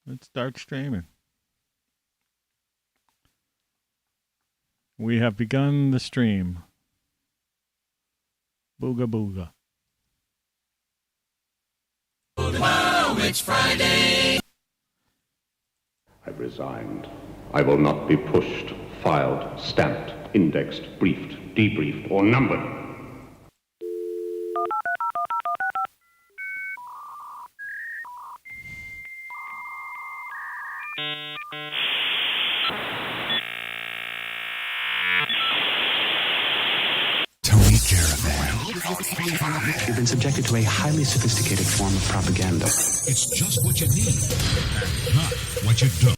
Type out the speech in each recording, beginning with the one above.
Let's start streaming. We have begun the stream. Booga booga. Wow, it's Friday. I've resigned. I will not be pushed, filed, stamped, indexed, briefed, debriefed, or numbered. Caravan. You've been subjected to a highly sophisticated form of propaganda. It's just what you need, not what you don't.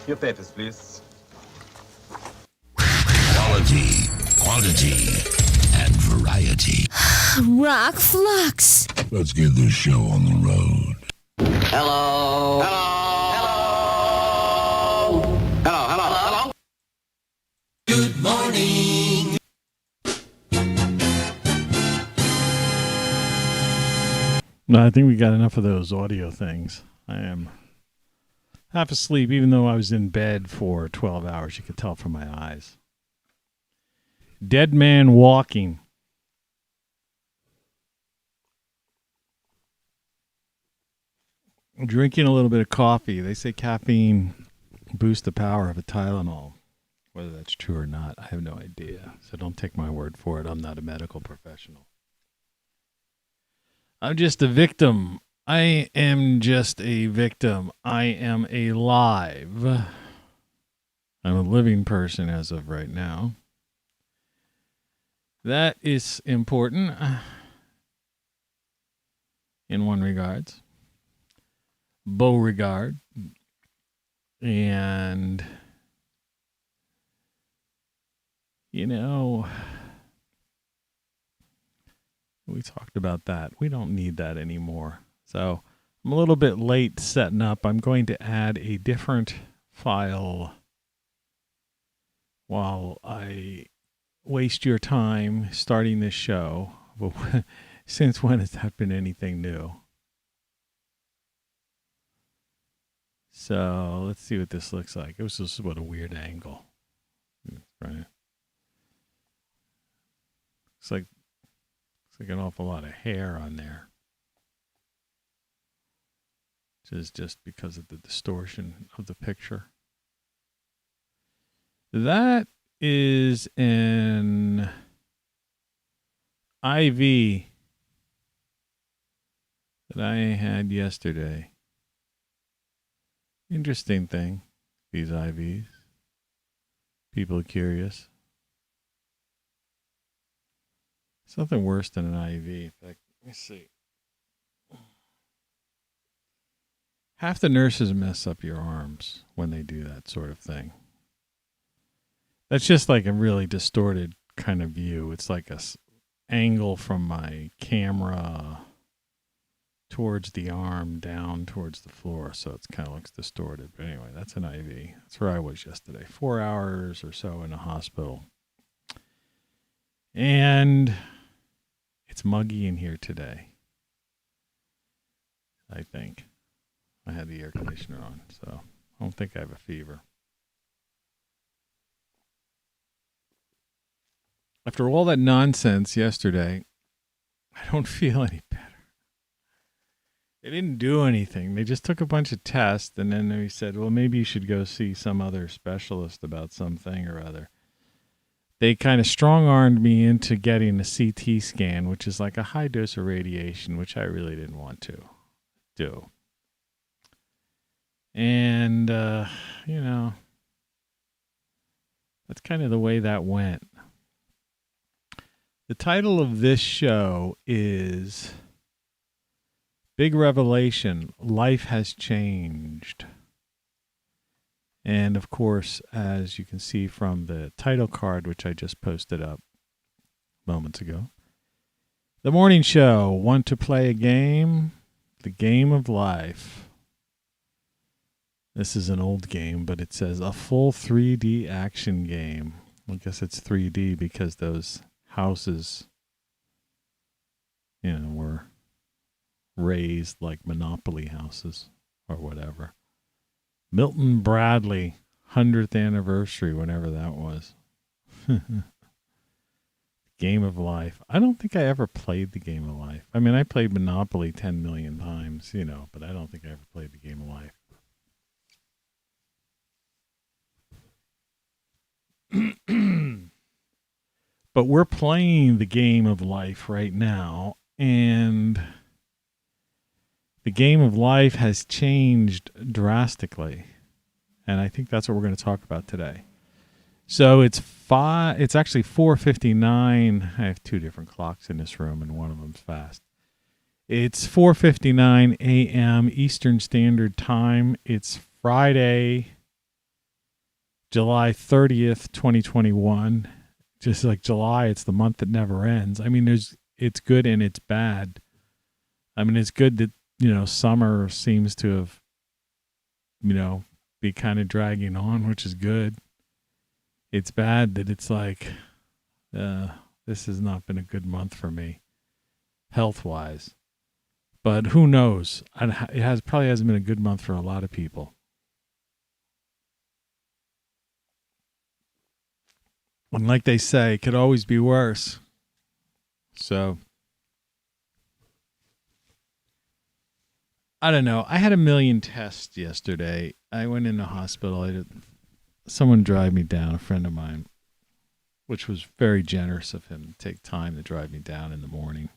Your papers, please. Quality, quantity, and variety. Rock Flux. Let's get this show on the road. Hello. Hello. Hello. Hello. Hello. Hello. Good morning. No, I think we got enough of those audio things. I am half asleep, even though I was in bed for 12 hours. You could tell from my eyes. Dead man walking. Drinking a little bit of coffee. They say caffeine boosts the power of a Tylenol. Whether that's true or not, I have no idea. So don't take my word for it. I'm not a medical professional. I'm just a victim. I am just a victim. I am alive. I'm a living person as of right now. That is important in one regards. Beauregard. And, you know, we talked about that. We don't need that anymore. So I'm a little bit late setting up. I'm going to add a different file while I waste your time starting this show. But since when has that been anything new? So let's see what this looks like. It was just what a weird angle. Right. It's like an awful lot of hair on there. Which is just because of the distortion of the picture. That is an IV that I had yesterday. Interesting thing, these IVs. People are curious. Something worse than an IV. In fact, let me see. Half the nurses mess up your arms when they do that sort of thing. That's just like a really distorted kind of view. It's like a angle from my camera towards the arm down towards the floor, so it kind of looks distorted. But anyway, that's an IV. That's where I was yesterday. 4 hours or so in a hospital. And it's muggy in here today, I think. I had the air conditioner on, so I don't think I have a fever. After all that nonsense yesterday, I don't feel any better. They didn't do anything. They just took a bunch of tests, and then they said, well, maybe you should go see some other specialist about something or other. They kind of strong-armed me into getting a CT scan, which is like a high dose of radiation, which I really didn't want to do. And, you know, that's kind of the way that went. The title of this show is Big Revelation, Life Has Changed. And, of course, as you can see from the title card, which I just posted up moments ago, the morning show, want to play a game? The game of life. This is an old game, but it says a full 3D action game. I guess it's 3D because those houses, you know, were raised like Monopoly houses or whatever. Milton Bradley, 100th anniversary, whenever that was. Game of Life. I don't think I ever played the Game of Life. I mean, I played Monopoly 10 million times, but I don't think I ever played the Game of Life. But we're playing the Game of Life right now, and the Game of Life has changed drastically. And I think that's what we're going to talk about today. So it's actually 4:59. I have two different clocks in this room, and one of them's fast. It's 4:59 a.m. Eastern Standard Time. It's Friday, July 30th, 2021. Just like July, it's the month that never ends. I mean, it's good and it's bad. I mean, it's good that, summer seems to have, be kind of dragging on, which is good. It's bad that it's like, this has not been a good month for me, health-wise. But who knows? It probably hasn't been a good month for a lot of people. And like they say, it could always be worse. So, I don't know. I had 1 million tests yesterday. I went in the hospital. Someone drive me down, a friend of mine, which was very generous of him to take time to drive me down in the morning.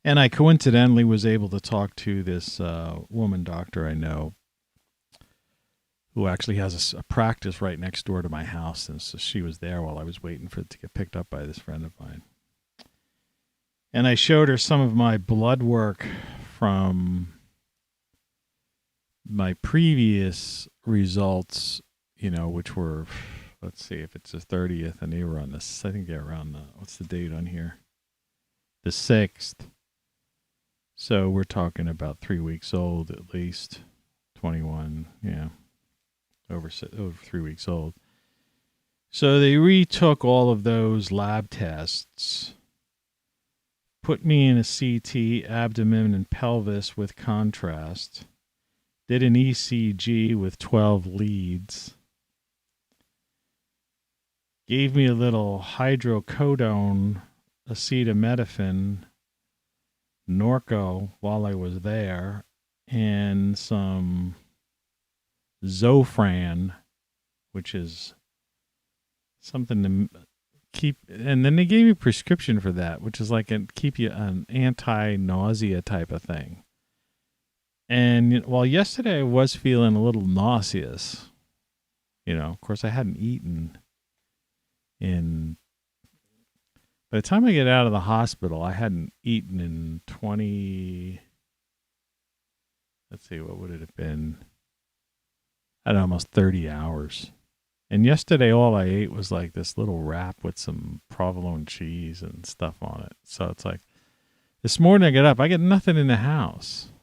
And I coincidentally was able to talk to this woman doctor I know who actually has a practice right next door to my house. And so she was there while I was waiting for it to get picked up by this friend of mine. And I showed her some of my blood work from my previous results, which were, let's see if it's the 30th, and they were on this, I think they're around what's the date on here? The 6th. So we're talking about 3 weeks old at least. 21, yeah. Over 3 weeks old. So they retook all of those lab tests, put me in a CT, abdomen and pelvis with contrast, did an ECG with 12 leads, gave me a little hydrocodone, acetaminophen, Norco while I was there, and some Zofran, which is something to keep, and then they gave me a prescription for that, which is like keep you an anti-nausea type of thing. And while yesterday I was feeling a little nauseous, of course I hadn't eaten by the time I get out of the hospital, I hadn't eaten in 20, let's see, what would it have been? I don't know, almost 30 hours. And yesterday, all I ate was like this little wrap with some provolone cheese and stuff on it. So it's like, this morning I get up, I get nothing in the house.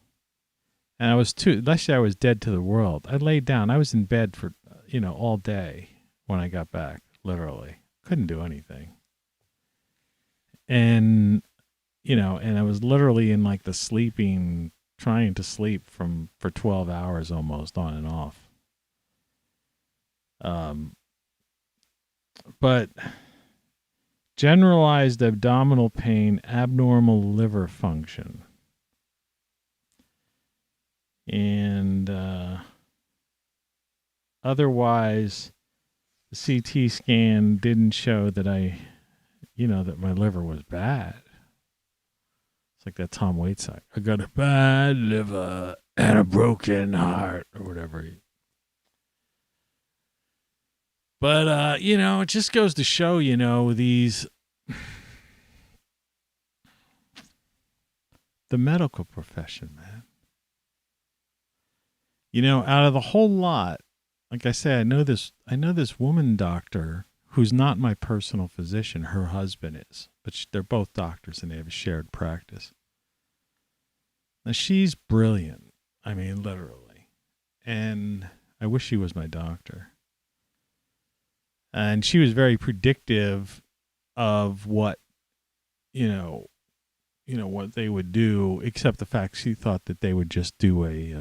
And last year I was dead to the world. I laid down. I was in bed for, all day when I got back, literally. Couldn't do anything. And, and I was literally in like trying to sleep for 12 hours almost on and off. But generalized abdominal pain, abnormal liver function. And otherwise, the CT scan didn't show that that my liver was bad. It's like that Tom Waits song. I got a bad liver and a broken heart, or whatever. But, it just goes to show, the medical profession, man. Out of the whole lot, like I said, I know this woman doctor who's not my personal physician. Her husband is, but they're both doctors and they have a shared practice. Now, she's brilliant. I mean, literally. And I wish she was my doctor. And she was very predictive of what, what they would do, except the fact she thought that they would just do a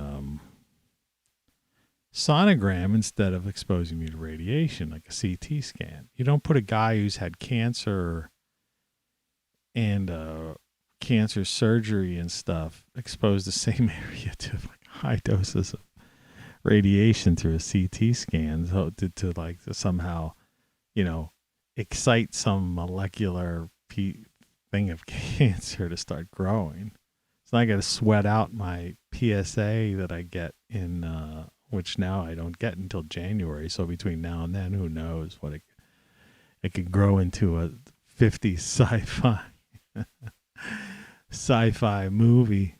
sonogram instead of exposing me to radiation, like a CT scan. You don't put a guy who's had cancer and cancer surgery and stuff, expose the same area to like high doses of radiation through a CT scan to like to somehow, excite some molecular thing of cancer to start growing. So I got to sweat out my PSA that I get in, which now I don't get until January. So between now and then, who knows what it could grow into a 50s sci-fi movie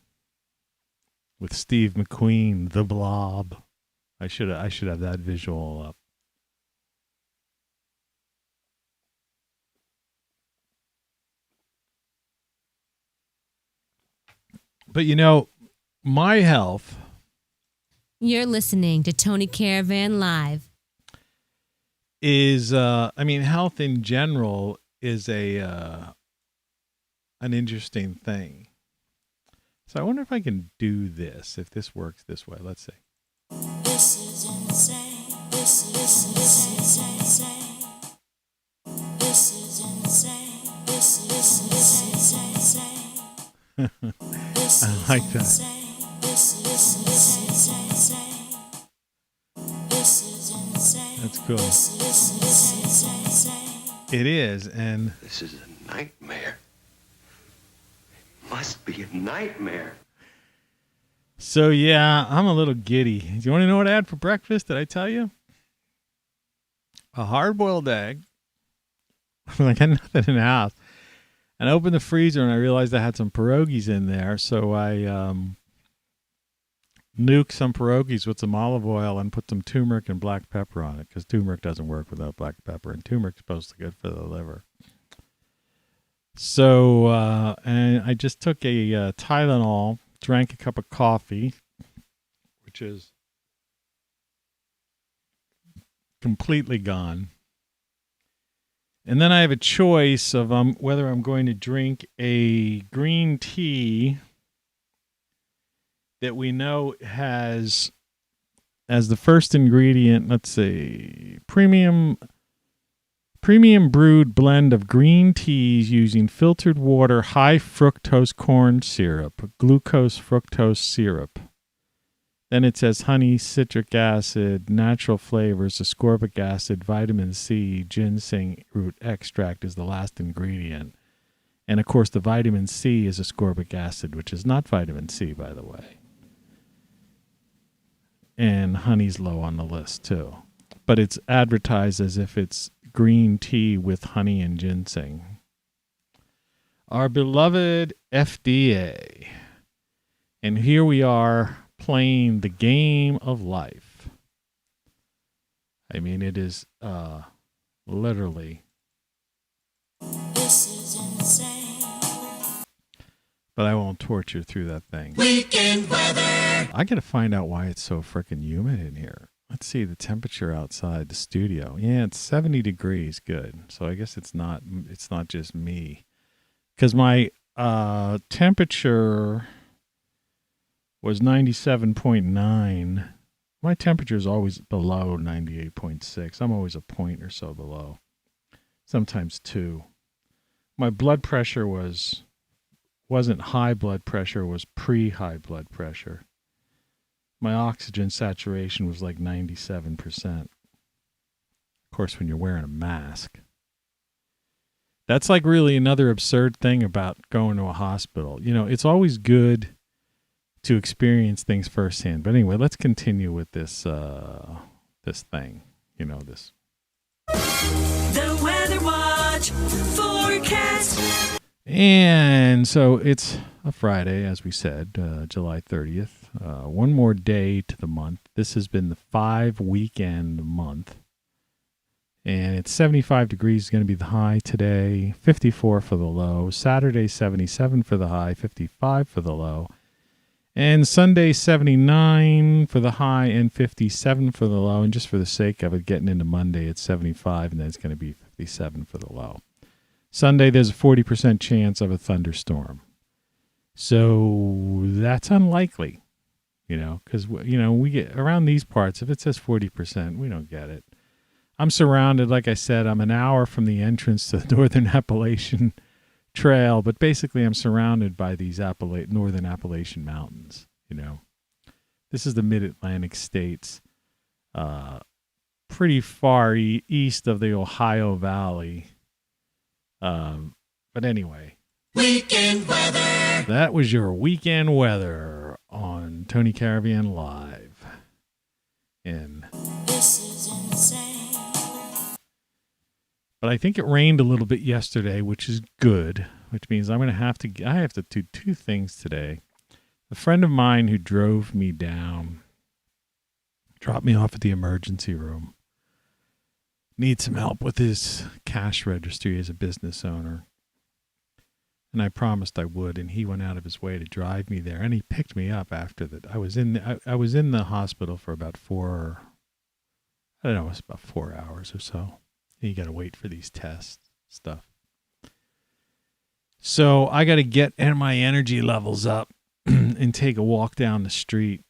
with Steve McQueen, The Blob. I should have that visual up. But my health. You're listening to Tony Caravan Live. Is health in general is an interesting thing. So I wonder if I can do this, if this works this way. Let's see. This is insane. This is insane. This is insane. This is insane. I like that. That's cool. It is, and this is a nightmare. Must be a nightmare. So yeah, I'm a little giddy. Do you want to know what I had for breakfast? Did I tell you? A hard-boiled egg. I got nothing in the house. And I opened the freezer and I realized I had some pierogies in there. So I nuked some pierogies with some olive oil and put some turmeric and black pepper on it, because turmeric doesn't work without black pepper, and turmeric's supposed to be good for the liver. So, and I just took a Tylenol, drank a cup of coffee, which is completely gone. And then I have a choice of whether I'm going to drink a green tea that we know has as the first ingredient, let's see, premium brewed blend of green teas using filtered water, high fructose corn syrup, glucose fructose syrup. Then it says honey, citric acid, natural flavors, ascorbic acid, vitamin C, ginseng root extract is the last ingredient. And, of course, the vitamin C is ascorbic acid, which is not vitamin C, by the way. And honey's low on the list, too. But it's advertised as if it's green tea with honey and ginseng. Our beloved FDA. And here we are, playing the game of life. I mean, it is literally. This is insane. But I won't torture through that thing. Weekend weather. I got to find out why it's so freaking humid in here. Let's see the temperature outside the studio. Yeah, it's 70 degrees. Good. So I guess it's not just me, because my temperature was 97.9. My temperature is always below 98.6. I'm always a point or so below, sometimes 2. My blood pressure wasn't high blood pressure, was pre-high blood pressure. My oxygen saturation was like 97%. Of course, when you're wearing a mask. That's like really another absurd thing about going to a hospital. It's always good to experience things firsthand. But anyway, let's continue with this thing. This. The Weather Watch forecast. And so it's a Friday, as we said, July 30th. One more day to the month. This has been the 5-weekend month. And it's 75 degrees is going to be the high today, 54 for the low. Saturday, 77 for the high, 55 for the low. And Sunday, 79 for the high and 57 for the low. And just for the sake of it, getting into Monday, it's 75, and then it's going to be 57 for the low. Sunday, there's a 40% chance of a thunderstorm. So that's unlikely, because, we get around these parts. If it says 40%, we don't get it. I'm surrounded, like I said, I'm an hour from the entrance to the Northern Appalachian Trail, but basically I'm surrounded by these Northern Appalachian Mountains, This is the mid-Atlantic states, pretty far east of the Ohio Valley. But anyway. Weekend weather. That was your weekend weather on Tony Caravan Live. This is insane. But I think it rained a little bit yesterday, which is good, which means I have to do two things today. A friend of mine who drove me down, dropped me off at the emergency room, needs some help with his cash registry as a business owner. And I promised I would, and he went out of his way to drive me there, and he picked me up after that. I was in the hospital for about 4 hours or so. You got to wait for these tests stuff. So I got to get my energy levels up and take a walk down the street.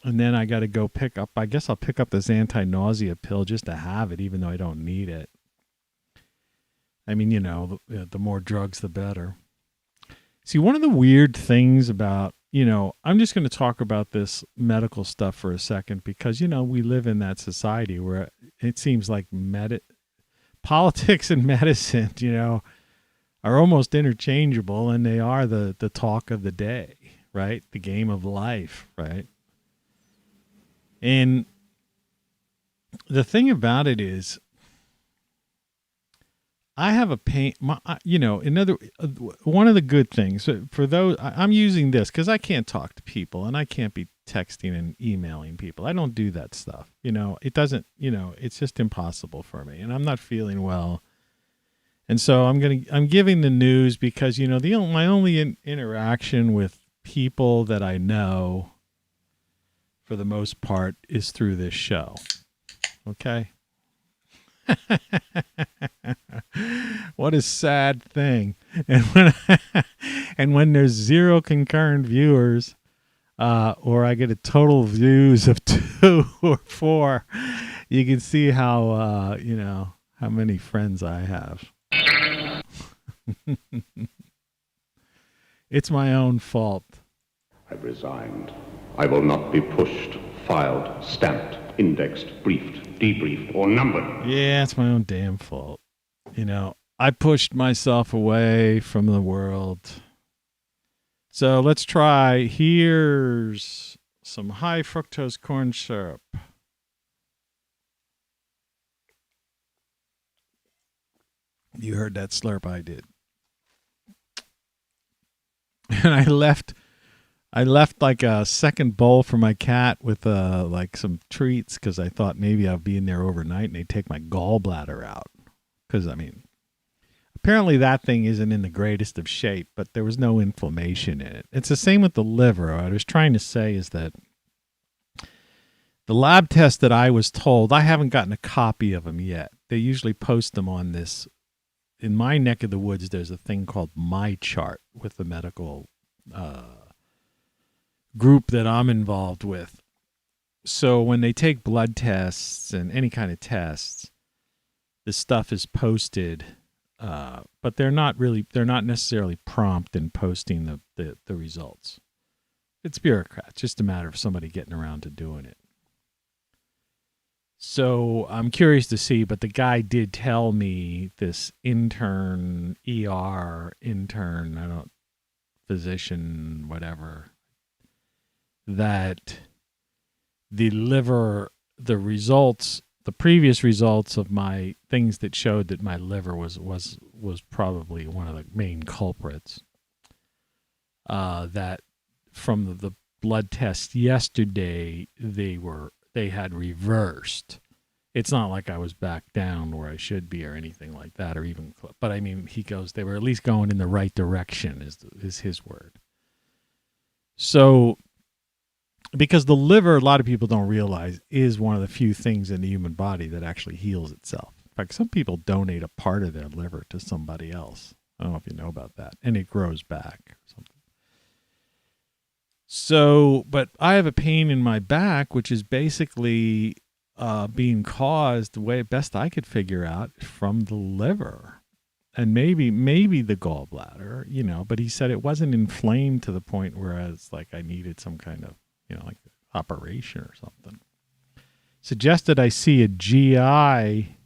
And then I got to go I guess I'll pick up this anti-nausea pill just to have it, even though I don't need it. I mean, the more drugs, the better. See, one of the weird things about, I'm just going to talk about this medical stuff for a second because, we live in that society where it seems like politics and medicine, are almost interchangeable, and they are the talk of the day, right? The game of life, right? And the thing about it is, I have a pain, one of the good things for those, I'm using this because I can't talk to people and I can't be texting and emailing people. I don't do that stuff. It doesn't, it's just impossible for me, and I'm not feeling well. And so I'm giving the news because, my only interaction with people that I know for the most part is through this show. Okay. What a sad thing. And when there's 0 concurrent viewers, or I get a total views of 2 or 4, you can see how how many friends I have. It's my own fault. I've resigned. I will not be pushed, filed, stamped, indexed, briefed, debriefed, or numbered. Yeah, it's my own damn fault. I pushed myself away from the world. So let's try. Here's some high fructose corn syrup. You heard that slurp, I did. And I left like a second bowl for my cat with like some treats because I thought maybe I'd be in there overnight and they'd take my gallbladder out. Because, apparently that thing isn't in the greatest of shape, but there was no inflammation in it. It's the same with the liver. What I was trying to say is that the lab test that I was told, I haven't gotten a copy of them yet. They usually post them on this. In my neck of the woods, there's a thing called My Chart with the medical group that I'm involved with. So when they take blood tests and any kind of tests, this stuff is posted, but they're not necessarily prompt in posting the results. It's bureaucrats, just a matter of somebody getting around to doing it. So I'm curious to see, but the guy did tell me, this physician, whatever, that the previous results of my things that showed that my liver was probably one of the main culprits. That from the blood test yesterday, they had reversed. It's not like I was back down where I should be or anything like that, or even, but he goes, they were at least going in the right direction is his word. So, because the liver, a lot of people don't realize, is one of the few things in the human body that actually heals itself. In fact, some people donate a part of their liver to somebody else. I don't know if you know about that. And it grows back or something. So, but I have a pain in my back, which is basically being caused, the way best I could figure out, from the liver. And maybe the gallbladder, but he said it wasn't inflamed to the point where it's like I needed some kind of, like operation or something. Suggested I see a GI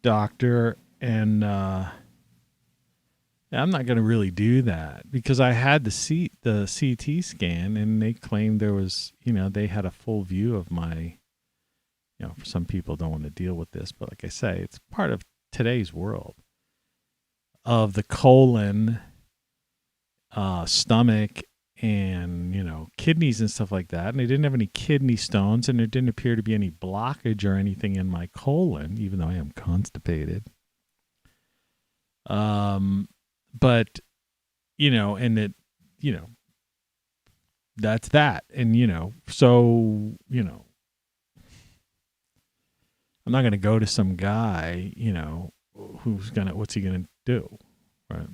doctor, and I'm not going to really do that because I had the CT scan, and they claimed there was, they had a full view of my, some people don't want to deal with this, but like I say, it's part of today's world, of the colon, stomach, and kidneys and stuff like that. And I didn't have any kidney stones, and there didn't appear to be any blockage or anything in my colon, even though I am constipated. But and it, that's that. And so I'm not going to go to some guy, what's he going to do? Right.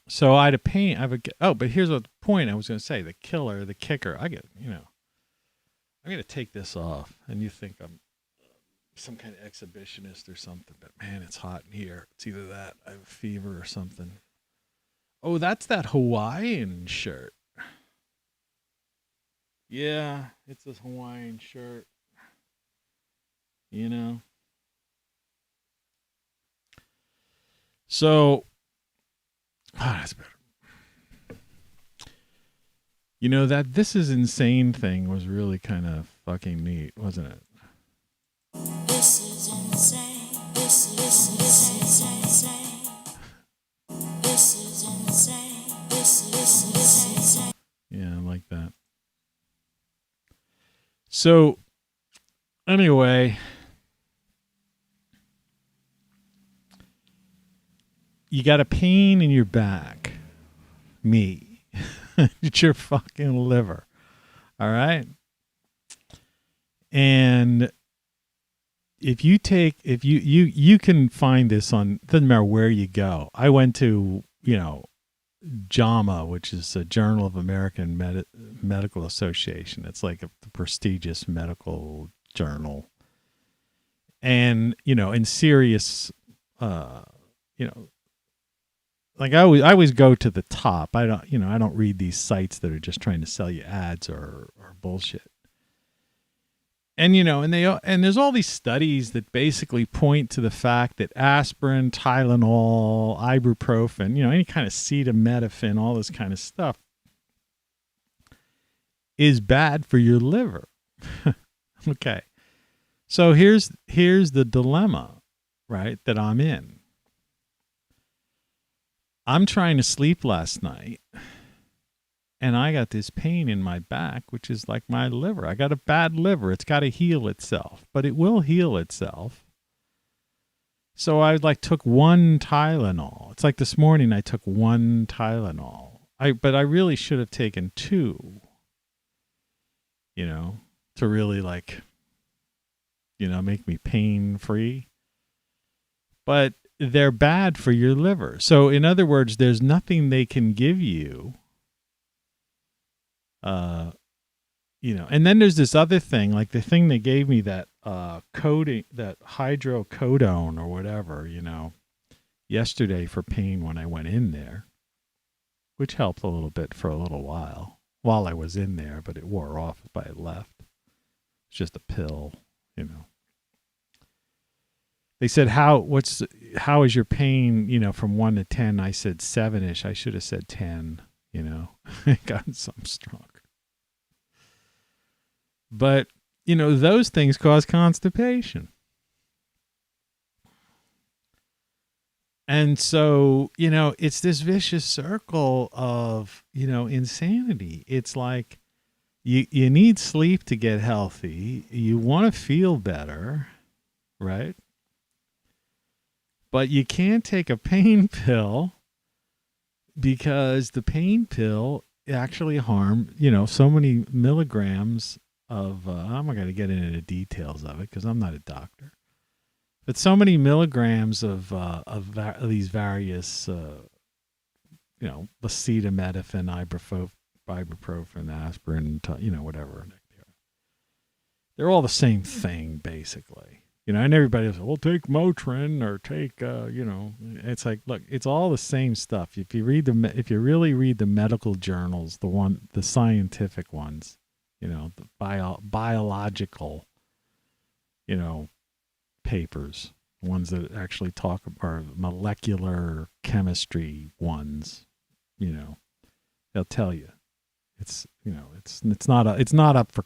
So I had a pain. But here's the point I was going to say. The kicker. I'm going to take this off. And you think I'm some kind of exhibitionist or something. But man, it's hot in here. It's either that, I have a fever or something. Oh, that's that Hawaiian shirt. Yeah, it's a Hawaiian shirt. So, that's better. That This Is Insane thing was really kind of fucking neat, wasn't it? This is insane. This is insane. This is insane. This is insane. Yeah, I like that. So, anyway, you got a pain in your back. Me. It's your fucking liver. All right? And if you can find this on, doesn't matter where you go. I went to, JAMA, which is a Journal of American Medical Association. It's like a prestigious medical journal. And, in serious, like I always go to the top. I don't read these sites that are just trying to sell you ads or bullshit. And, and there's all these studies that basically point to the fact that aspirin, Tylenol, ibuprofen, any kind of acetaminophen, all this kind of stuff is bad for your liver. Okay. So here's the dilemma, right, that I'm in. I'm trying to sleep last night, and I got this pain in my back, which is like my liver. I got a bad liver. It's got to heal itself, but it will heal itself. So I took one Tylenol. It's like this morning I took one Tylenol. But I really should have taken two, to really make me pain free. But they're bad for your liver. So in other words, there's nothing they can give you. And then there's this other thing, like the thing they gave me, that coating, that hydrocodone or whatever, yesterday for pain when I went in there, which helped a little bit for a little while I was in there, but it wore off if I had left. It's just a pill, They said, how is your pain, from 1 to 10? I said 7-ish. I should have said 10, It got some stronger. But, those things cause constipation. And so, it's this vicious circle of, insanity. It's like you need sleep to get healthy. You want to feel better, right? But you can't take a pain pill because the pain pill actually harm, so many milligrams of, I'm not going to get into the details of it because I'm not a doctor, but so many milligrams of these various, acetaminophen, ibuprofen, aspirin, whatever. They're all the same thing, basically. And everybody will say, well, take Motrin or take, it's like, look, it's all the same stuff. If you really read the medical journals, the scientific ones, the biological, papers, ones that actually talk about molecular chemistry ones, they'll tell you it's not up for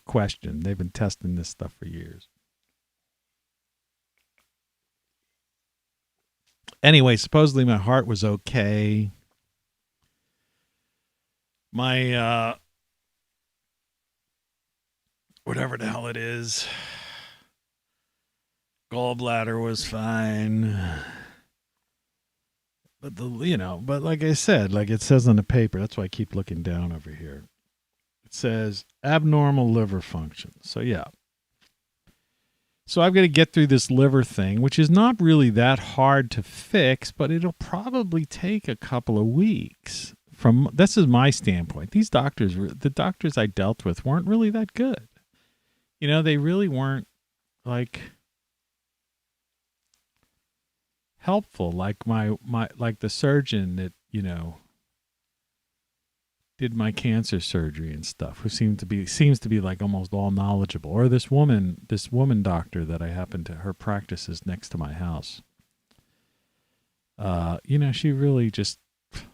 question. They've been testing this stuff for years. Anyway, supposedly my heart was okay. My whatever the hell it is, gallbladder was fine. But but like I said, like it says on the paper, that's why I keep looking down over here. It says abnormal liver function. So yeah. So I've got to get through this liver thing, which is not really that hard to fix, but it'll probably take a couple of weeks. This is my standpoint. The doctors I dealt with weren't really that good. They really weren't like helpful, like like the surgeon that did my cancer surgery and stuff, who seems to be like almost all knowledgeable, or this woman doctor that I happen to, her practice is next to my house. She really just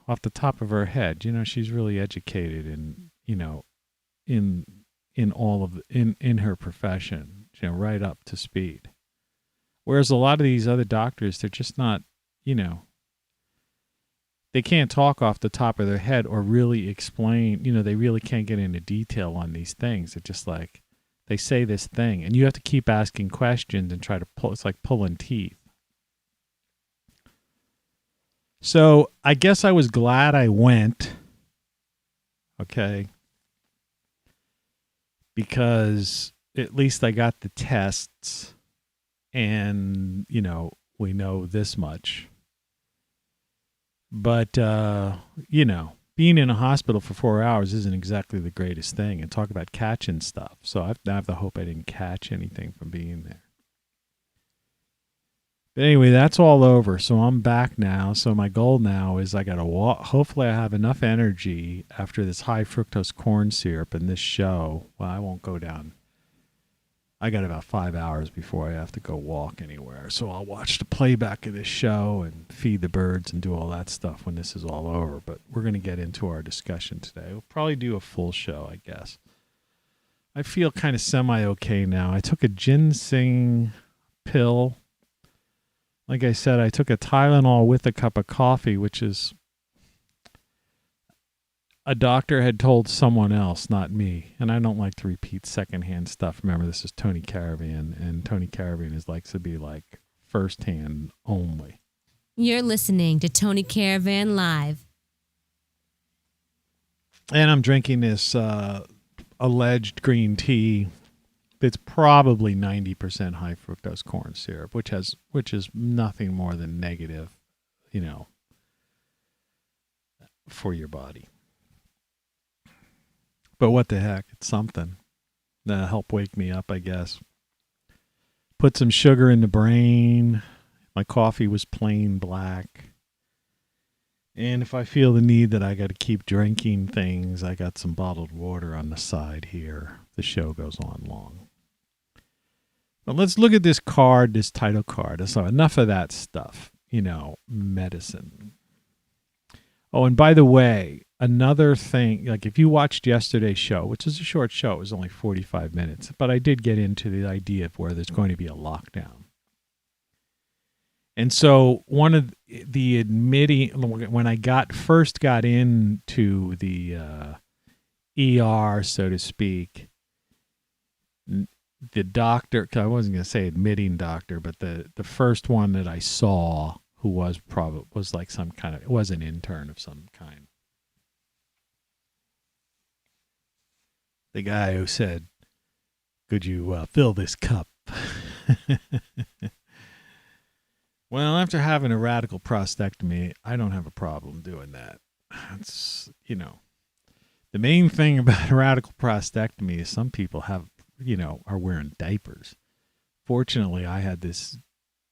off the top of her head, she's really educated in in her profession, right up to speed. Whereas a lot of these other doctors, they're just not, they can't talk off the top of their head or really explain, they really can't get into detail on these things. It's just like they say this thing and you have to keep asking questions and try to pull. It's like pulling teeth. So I guess I was glad I went. Okay. Because at least I got the tests. And, we know this much. But, being in a hospital for 4 hours isn't exactly the greatest thing. And talk about catching stuff. So I have the hope I didn't catch anything from being there. But anyway, that's all over. So I'm back now. So my goal now is I got to walk. Hopefully I have enough energy after this high fructose corn syrup and this show. Well, I won't go down. I got about 5 hours before I have to go walk anywhere. So I'll watch the playback of this show and feed the birds and do all that stuff when this is all over. But we're going to get into our discussion today. We'll probably do a full show, I guess. I feel kind of semi-okay now. I took a ginseng pill. Like I said, I took a Tylenol with a cup of coffee, which is a doctor had told someone else, not me. And I don't like to repeat secondhand stuff. Remember, this is Tony Caravan, and Tony Caravan likes to be like firsthand only. You're listening to Tony Caravan Live. And I'm drinking this alleged green tea. It's probably 90% high fructose corn syrup, which is nothing more than negative, for your body. But what the heck? It's something. That'll help wake me up, I guess. Put some sugar in the brain. My coffee was plain black. And if I feel the need that I got to keep drinking things, I got some bottled water on the side here. The show goes on long. But let's look at this card, this title card. So enough of that stuff, medicine. Oh, and by the way, another thing, like if you watched yesterday's show, which is a short show, it was only 45 minutes, but I did get into the idea of where there's going to be a lockdown. And so one of the admitting, when I first got into the ER, so to speak, the doctor, I wasn't going to say admitting doctor, but the first one that I saw who was like some kind of, it was an intern of some kind. The guy who said, could you fill this cup? Well, after having a radical prostectomy, I don't have a problem doing that. it's, the main thing about a radical prostectomy is some people have, are wearing diapers. Fortunately, I had this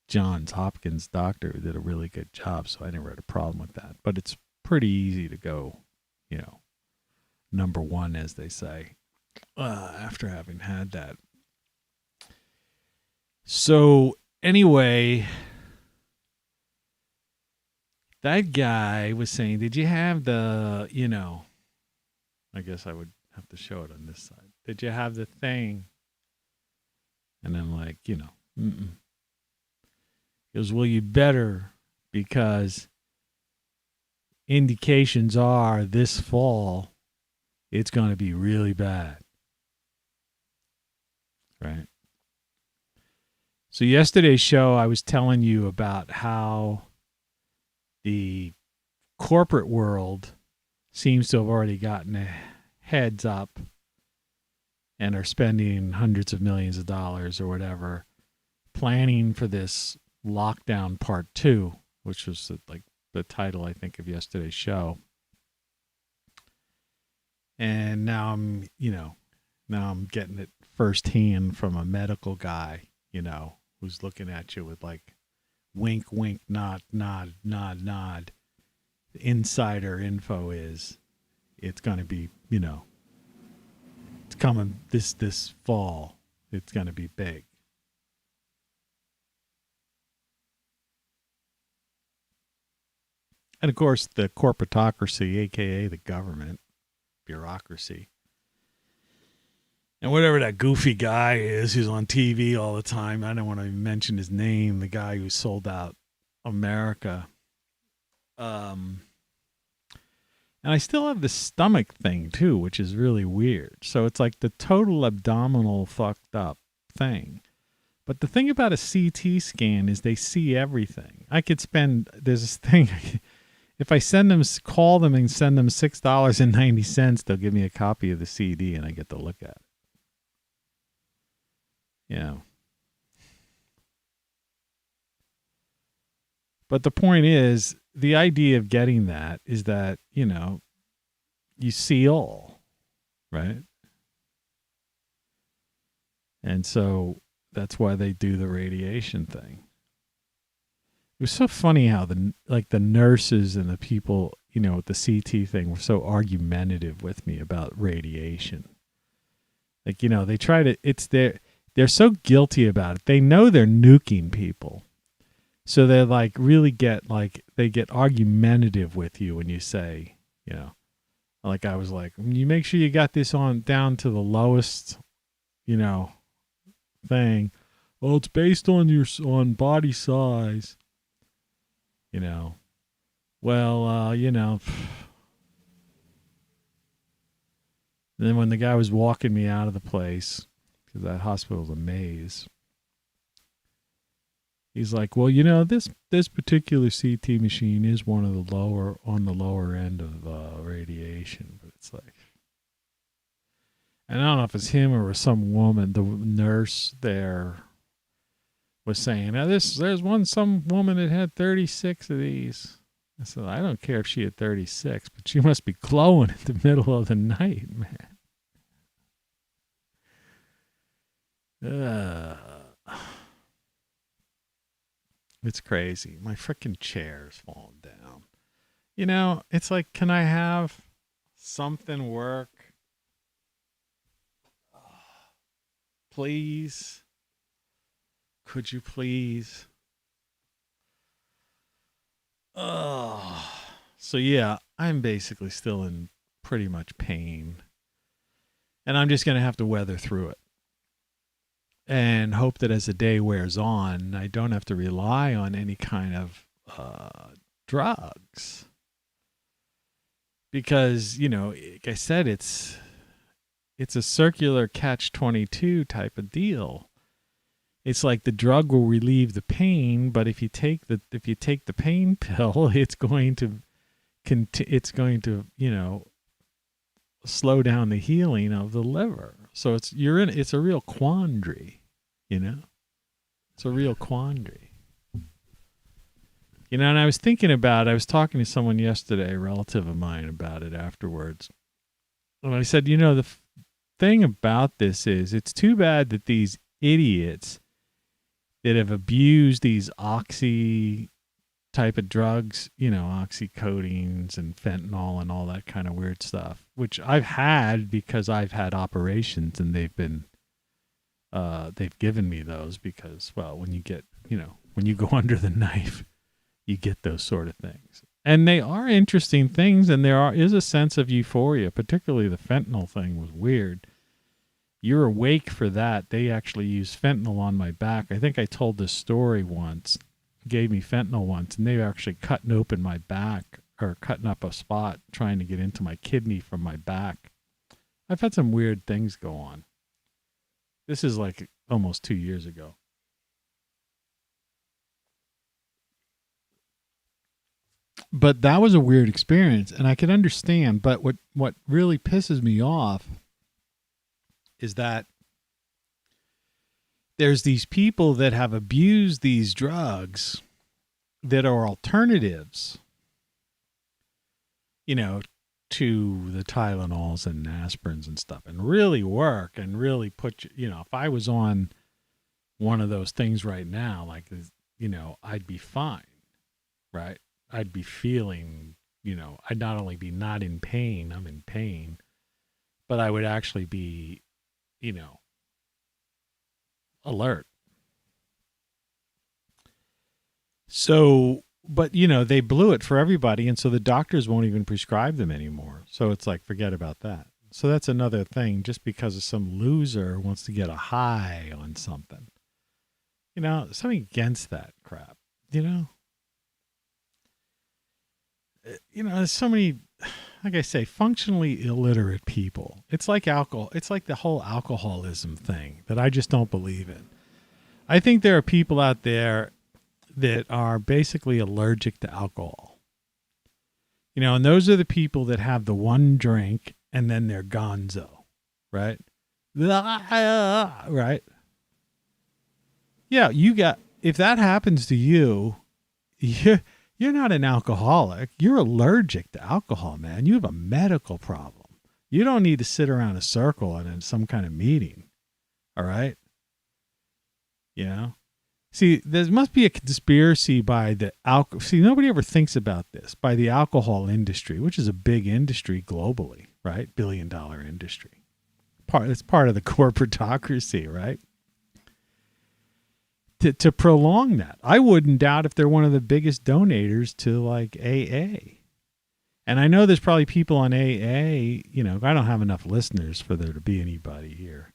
Johns Hopkins doctor who did a really good job, so I never had a problem with that. But it's pretty easy to go, number one, as they say, after having had that. So anyway, that guy was saying, did you have the, I guess I would have to show it on this side. Did you have the thing? And I'm like, mm-mm. He goes, well, you better, because indications are this fall, it's going to be really bad. Right? So yesterday's show, I was telling you about how the corporate world seems to have already gotten a heads up and are spending hundreds of millions of dollars or whatever, planning for this lockdown part 2, which was like the title, I think, of yesterday's show. And now I'm getting it firsthand from a medical guy, who's looking at you with like wink, wink, nod, nod, nod, nod. The insider info is it's going to be, it's coming this fall. It's going to be big. And of course, the corporatocracy, aka the government, bureaucracy, and whatever that goofy guy is who's on TV all the time, I don't want to mention his name, the guy who sold out America. And I still have the stomach thing too, which is really weird. So it's like the total abdominal fucked up thing. But the thing about a CT scan is they see everything. There's this thing, if I call them and send them $6.90, they'll give me a copy of the CD and I get to look at it. But the point is, the idea of getting that is that, you see all, right? And so that's why they do the radiation thing. It was so funny how the nurses and the people, with the CT thing were so argumentative with me about radiation. Like, they try to, they're so guilty about it. They know they're nuking people. So they're like, they get argumentative with you when you say, like I was like, you make sure you got this on down to the lowest, thing. Well, it's based on body size. Well, then when the guy was walking me out of the place, because that hospital's a maze, he's like, well, this particular CT machine is on the lower end of radiation. But it's like, and I don't know if it's him or some woman, the nurse there was saying, now there's some woman that had 36 of these. I said, I don't care if she had 36, but she must be glowing in the middle of the night, man. It's crazy. My freaking chair's falling down. It's like, can I have something work? Please? Could you please? So yeah, I'm basically still in pretty much pain. And I'm just going to have to weather through it. And hope that as the day wears on, I don't have to rely on any kind of drugs. Because, like I said, it's a circular catch-22 type of deal. It's like the drug will relieve the pain, but if you take the pain pill, it's going to slow down the healing of the liver. So it's a real quandary, It's a real quandary. And I was thinking about, I was talking to someone yesterday, a relative of mine, about it afterwards. And I said, the thing about this is it's too bad that these idiots that have abused these oxy type of drugs, oxycodines and fentanyl and all that kind of weird stuff, which I've had because I've had operations and they've given me those because, well, when you get, when you go under the knife, you get those sort of things. And they are interesting things, and is a sense of euphoria, particularly the fentanyl thing was weird. You're awake for that. They actually used fentanyl on my back. I think I told this story once, gave me fentanyl once, and they were actually cutting open my back or cutting up a spot trying to get into my kidney from my back. I've had some weird things go on. This is like almost 2 years ago. But that was a weird experience, and I can understand. But what really pisses me off is that there's these people that have abused these drugs that are alternatives, to the Tylenols and aspirins and stuff, and really work and really put you, if I was on one of those things right now, like, I'd be fine, right? I'd be feeling, I'd not only be not in pain, I'm in pain, but I would actually be, alert. So, but, they blew it for everybody, and so the doctors won't even prescribe them anymore. So it's like, forget about that. So that's another thing, just because of some loser wants to get a high on something. Something against that crap, there's so many, like I say, functionally illiterate people. It's like alcohol. It's like the whole alcoholism thing that I just don't believe in. I think there are people out there that are basically allergic to alcohol. And those are the people that have the one drink and then they're gonzo, right? Right? Yeah, if that happens to you, you're not an alcoholic. You're allergic to alcohol, man. You have a medical problem. You don't need to sit around a circle and in some kind of meeting. All right? See, there must be a conspiracy by the alcohol. See, nobody ever thinks about this. By the alcohol industry, which is a big industry globally, right? $1 billion industry. It's part of the corporatocracy, right? To prolong that. I wouldn't doubt if they're one of the biggest donators to like AA. And I know there's probably people on AA, I don't have enough listeners for there to be anybody here.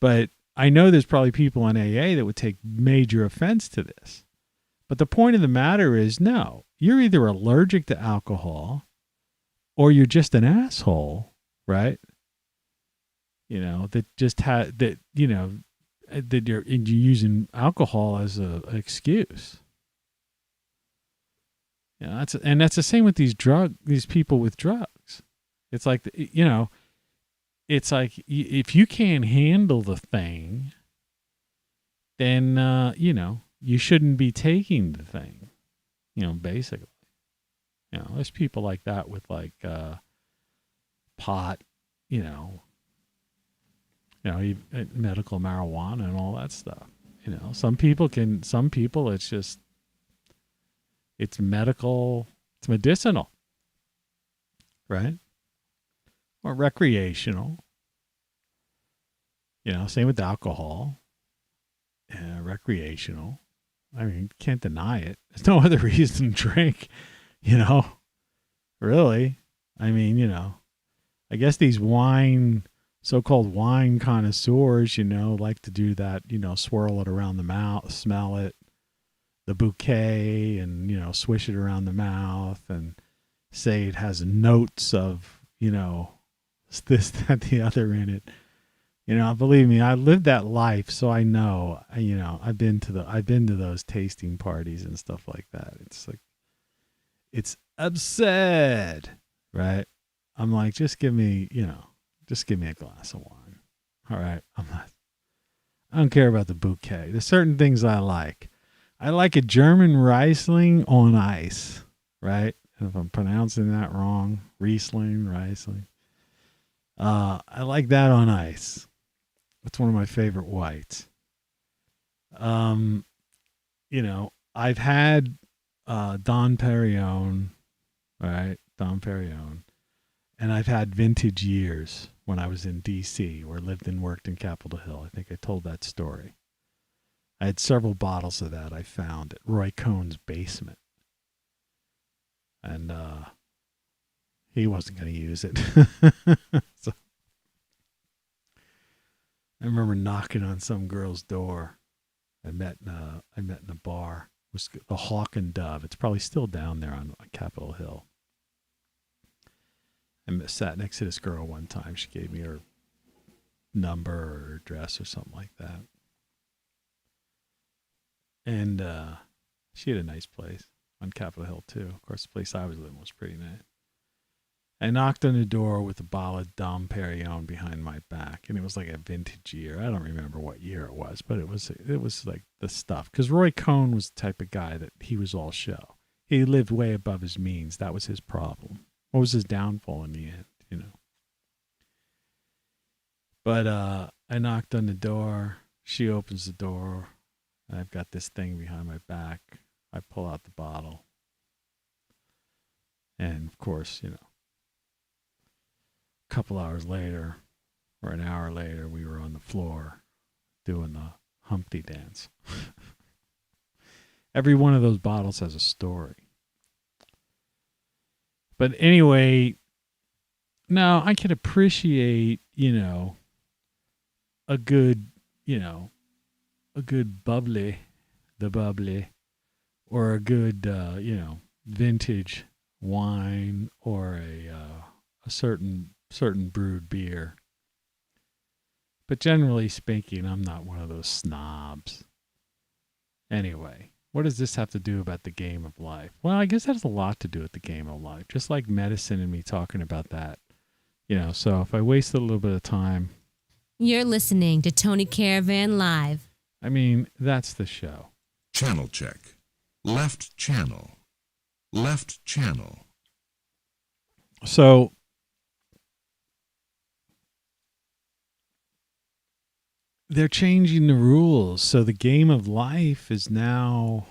But I know there's probably people on AA that would take major offense to this. But the point of the matter is, no, you're either allergic to alcohol or you're just an asshole, right? That just had that, that you're using alcohol as an excuse. That's the same with these people with drugs. It's like, it's like if you can't handle the thing, then, you shouldn't be taking the thing, basically. There's people like that with like pot, medical marijuana and all that stuff. Some people it's medical, it's medicinal, right? Or recreational. Same with alcohol. Recreational. I mean, can't deny it. There's no other reason to drink, really. I mean, I guess these so-called wine connoisseurs, like to do that, swirl it around the mouth, smell it, the bouquet, and, swish it around the mouth and say it has notes of, this, that, the other in it. Believe me, I lived that life, so I know. I've been to those tasting parties and stuff like that. It's like, it's absurd, right? I'm like, just give me a glass of wine. All right, I don't care about the bouquet. There's certain things I like. I like a German Riesling on ice, right? If I'm pronouncing that wrong, Riesling. I like that on ice. It's one of my favorite whites. I've had Dom Perignon, right? Dom Perignon. And I've had vintage years when I was in D.C. or lived and worked in Capitol Hill. I think I told that story. I had several bottles of that I found at Roy Cohn's basement. And he wasn't going to use it. So I remember knocking on some girl's door. I met in a bar. It was the Hawk and Dove. It's probably still down there on Capitol Hill. I sat next to this girl one time. She gave me her number or her address or something like that. And she had a nice place on Capitol Hill, too. Of course, the place I was living was pretty nice. I knocked on the door with a bottle of Dom Perignon behind my back, and it was like a vintage year. I don't remember what year it was, but it was like the stuff. Because Roy Cohn was the type of guy that he was all show. He lived way above his means. That was his problem. What was his downfall in the end, you know? But I knocked on the door. She opens the door. I've got this thing behind my back. I pull out the bottle. And, of course, you know, a couple hours later or an hour later, we were on the floor doing the Humpty dance. Every one of those bottles has a story. But anyway, now I can appreciate, you know, a good bubbly, or a good, vintage wine, or a certain brewed beer. But generally speaking, I'm not one of those snobs. Anyway, what does this have to do about the game of life? Well, I guess that has a lot to do with the game of life, just like medicine and me talking about that. You know, so if I wasted a little bit of time. You're listening to Tony Caravan Live. I mean, that's the show. Channel check. Left channel. Left channel. So, they're changing the rules. So the game of life is now,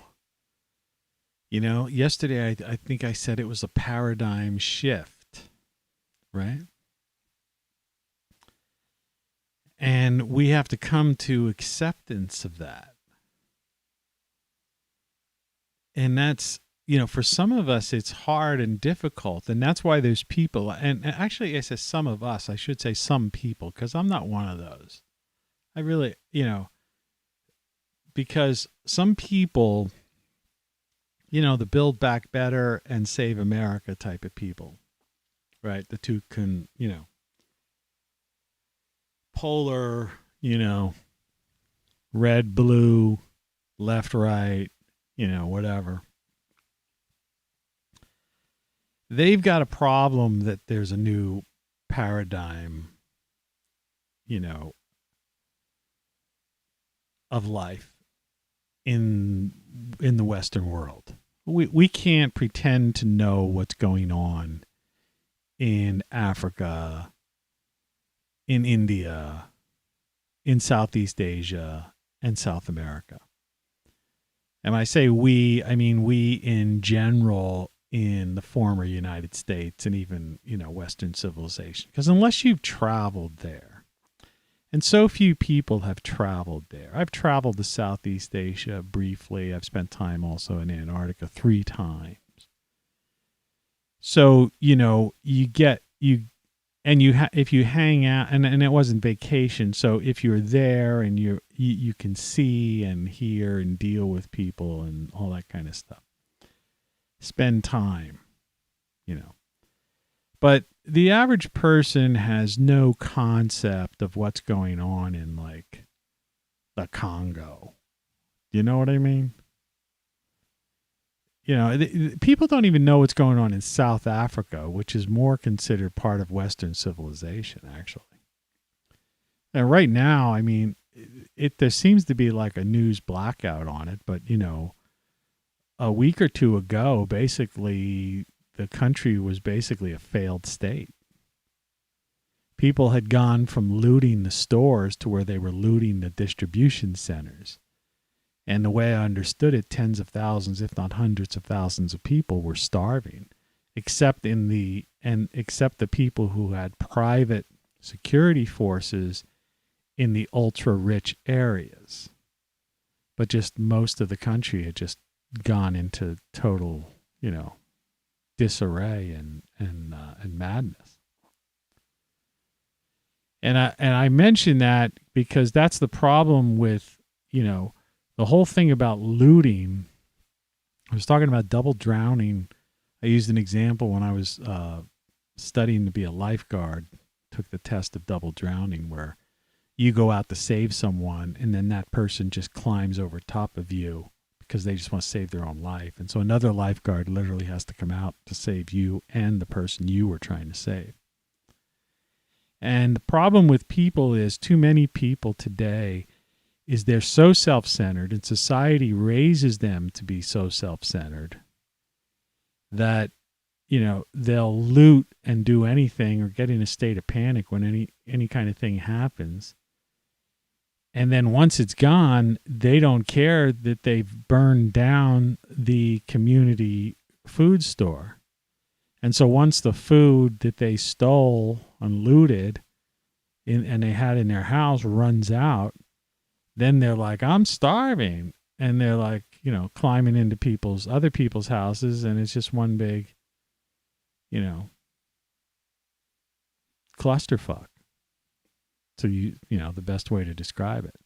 you know, yesterday I think I said it was a paradigm shift, right? And we have to come to acceptance of that. And that's, you know, for some of us, it's hard and difficult. And that's why there's people, and actually I say some of us, I should say some people, because I'm not one of those. I really, you know, because some people, you know, the Build Back Better and Save America type of people, right? The two can, you know, polar, you know, red, blue, left, right, you know, whatever. They've got a problem that there's a new paradigm, you know, of life in the Western world. We can't pretend to know what's going on in Africa, in India, in Southeast Asia, and South America. And I say we, I mean we in general in the former United States and even, you know, Western civilization. Because unless you've traveled there, and so few people have traveled there. I've traveled to Southeast Asia briefly. I've spent time also in Antarctica 3 times. So, you know, if you hang out, and it wasn't vacation, so if you're there and you can see and hear and deal with people and all that kind of stuff, spend time, you know. But the average person has no concept of what's going on in, like, the Congo. You know what I mean? You know, people don't even know what's going on in South Africa, which is more considered part of Western civilization, actually. And right now, I mean, there seems to be like a news blackout on it, but, you know, a week or two ago, basically, the country was basically a failed state. People had gone from looting the stores to where they were looting the distribution centers. And the way I understood it, tens of thousands, if not hundreds of thousands of people were starving, except the people who had private security forces in the ultra-rich areas. But just most of the country had just gone into total, disarray and madness. And I mention that because that's the problem with, the whole thing about looting. I was talking about double drowning. I used an example when I was studying to be a lifeguard, took the test of double drowning, where you go out to save someone and then that person just climbs over top of you because they just want to save their own life. And so another lifeguard literally has to come out to save you and the person you were trying to save. And the problem with people is too many people today is they're so self-centered, and society raises them to be so self-centered that, they'll loot and do anything or get in a state of panic when any kind of thing happens. And then once it's gone, they don't care that they've burned down the community food store. And so once the food that they stole and looted and they had in their house runs out, then they're like, I'm starving. And they're like, climbing into other people's houses. And it's just one big, clusterfuck. So, the best way to describe it.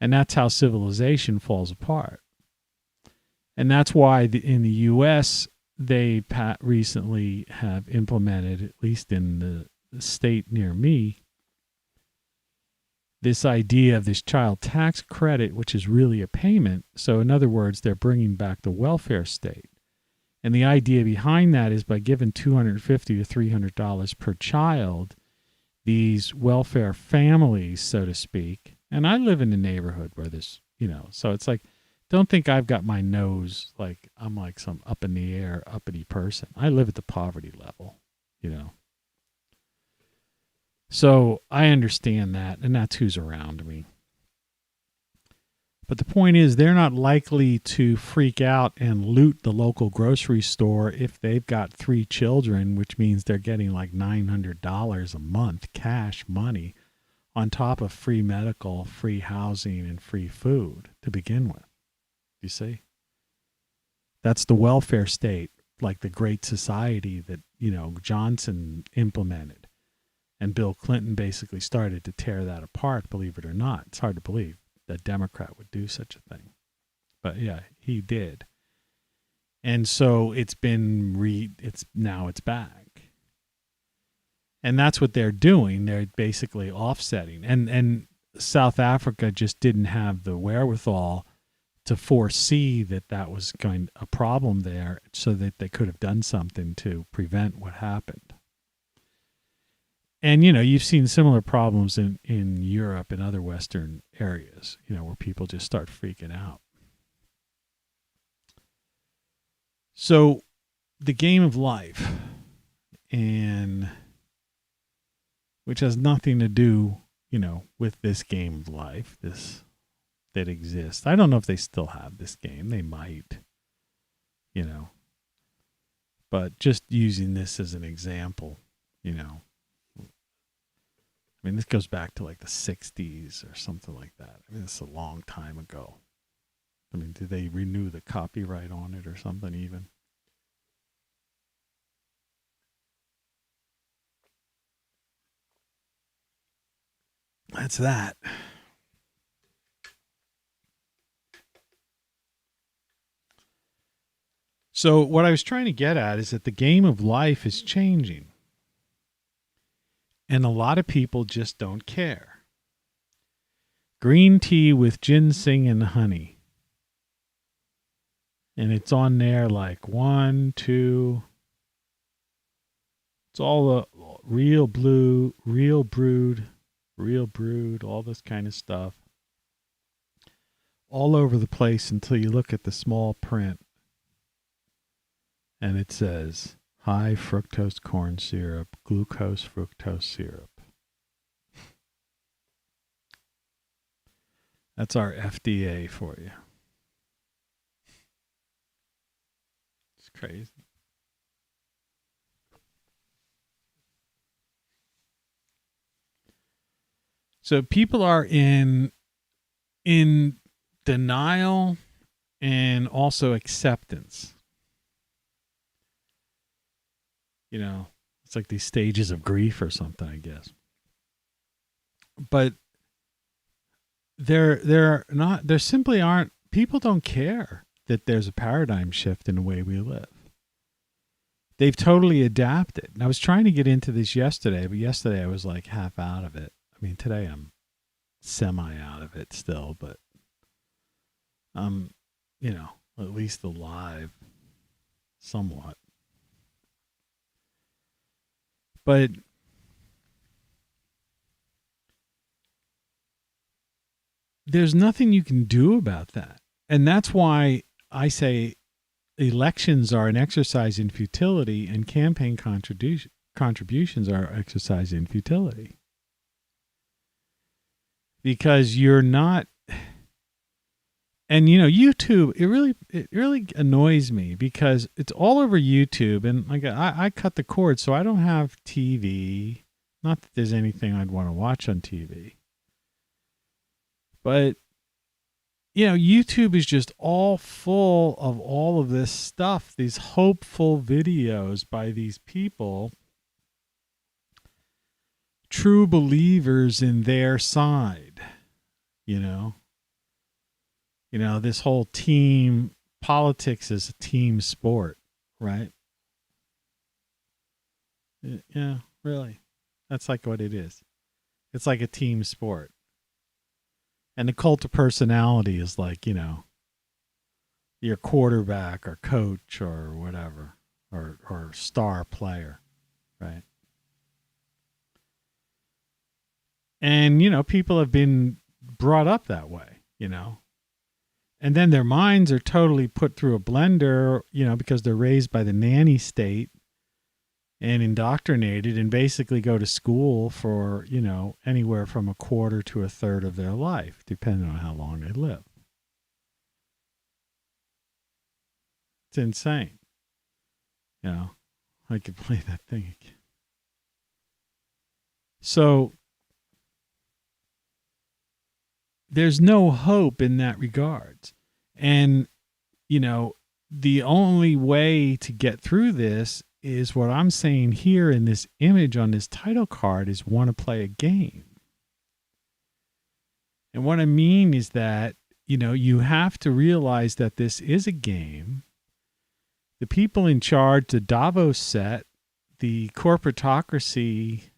And that's how civilization falls apart. And that's why in the U.S., they recently have implemented, at least in the state near me, this idea of this child tax credit, which is really a payment. So in other words, they're bringing back the welfare state. And the idea behind that is by giving $250 to $300 per child, these welfare families, so to speak, and I live in a neighborhood where there's, so it's like, don't think I've got my nose like I'm like some up in the air, uppity person. I live at the poverty level, So I understand that, and that's who's around me. But the point is, they're not likely to freak out and loot the local grocery store if they've got 3 children, which means they're getting like $900 a month cash money on top of free medical, free housing, and free food to begin with. You see? That's the welfare state, like the Great Society that, Johnson implemented. And Bill Clinton basically started to tear that apart, believe it or not. It's hard to believe that a Democrat would do such a thing. But yeah, he did. And so it's now it's back. And that's what they're doing. They're basically offsetting. And South Africa just didn't have the wherewithal to foresee that was a problem there so that they could have done something to prevent what happened. And, you've seen similar problems in Europe and other Western areas, where people just start freaking out. So the game of life, and which has nothing to do, with this game of life, that exists. I don't know if they still have this game. They might, but just using this as an example, I mean, this goes back to like the 60s or something like that. I mean, it's a long time ago. I mean, did they renew the copyright on it or something even? That's that. So what I was trying to get at is that the game of life is changing. And a lot of people just don't care. Green tea with ginseng and honey. And it's on there like 1, 2. It's all the real blue, real brewed, all this kind of stuff. All over the place until you look at the small print And it says high fructose corn syrup, glucose fructose syrup. That's our FDA for you. It's crazy. So people are in denial and also acceptance. You know, it's like these stages of grief or something, I guess. But there simply aren't, people don't care that there's a paradigm shift in the way we live. They've totally adapted. And I was trying to get into this yesterday, but yesterday I was like half out of it. I mean, today I'm semi out of it still, but I'm, you know, at least alive somewhat. But there's nothing you can do about that. And that's why I say elections are an exercise in futility and campaign contributions are an exercise in futility. Because you're not, and you know, YouTube, it really annoys me because it's all over YouTube, and like I cut the cord, so I don't have TV. Not that there's anything I'd want to watch on TV. But you know, YouTube is just all full of all of this stuff, these hopeful videos by these people, true believers in their side, you know. You know, this whole team politics is a team sport, right? Yeah, really. That's like what it is. It's like a team sport. And the cult of personality is like, you know, your quarterback or coach or whatever, or star player, right? And, you know, people have been brought up that way, you know. And then their minds are totally put through a blender, you know, because they're raised by the nanny state and indoctrinated and basically go to school for, you know, anywhere from a quarter to a third of their life, depending on how long they live. It's insane. You know, I could play that thing again. So there's no hope in that regards. And, you know, the only way to get through this is what I'm saying here in this image on this title card is want to play a game. And what I mean is that, you know, you have to realize that this is a game. The people in charge, the Davos set, the corporatocracy,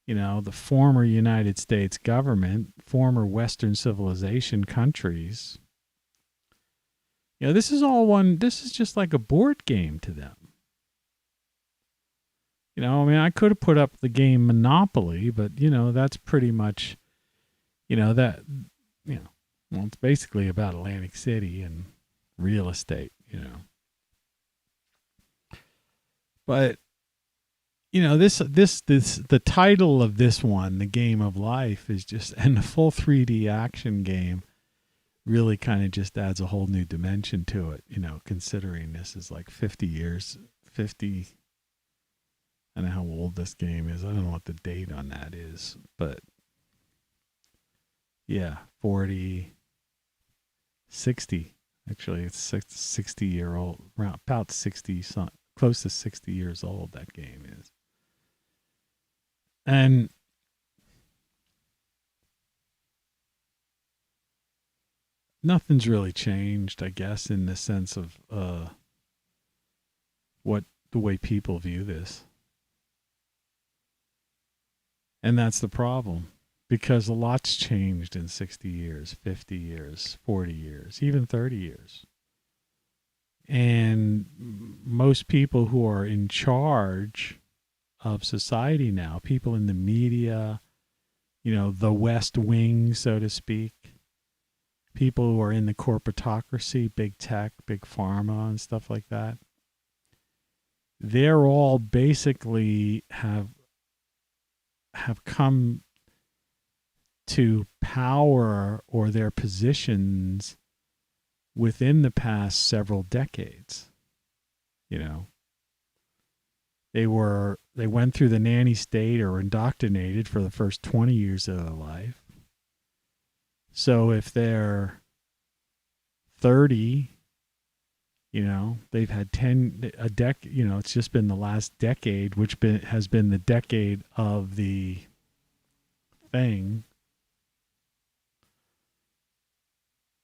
you know, the former United States government, former Western civilization countries, you know, this is just like a board game to them. You know, I mean, I could have put up the game Monopoly, but, you know, that's pretty much, you know, that, you know, well, it's basically about Atlantic City and real estate, you know. But, you know, the title of this one, The Game of Life, is just, and the full 3D action game really kind of just adds a whole new dimension to it, you know, considering this is like 50 years, I don't know how old this game is. I don't know what the date on that is, but yeah, 40, 60. Actually, it's 60-year-old, around about 60, close to 60 years old that game is. And nothing's really changed, I guess, in the sense of what the way people view this. And that's the problem, because a lot's changed in 60 years, 50 years, 40 years, even 30 years. And most people who are in charge of society now, people in the media, you know, the West Wing, so to speak, people who are in the corporatocracy, big tech, big pharma and stuff like that, they're all basically have come to power or their positions within the past several decades. You know, they went through the nanny state or indoctrinated for the first 20 years of their life. So if they're 30, you know, they've had you know, it's just been the last decade, which has been the decade of the thing,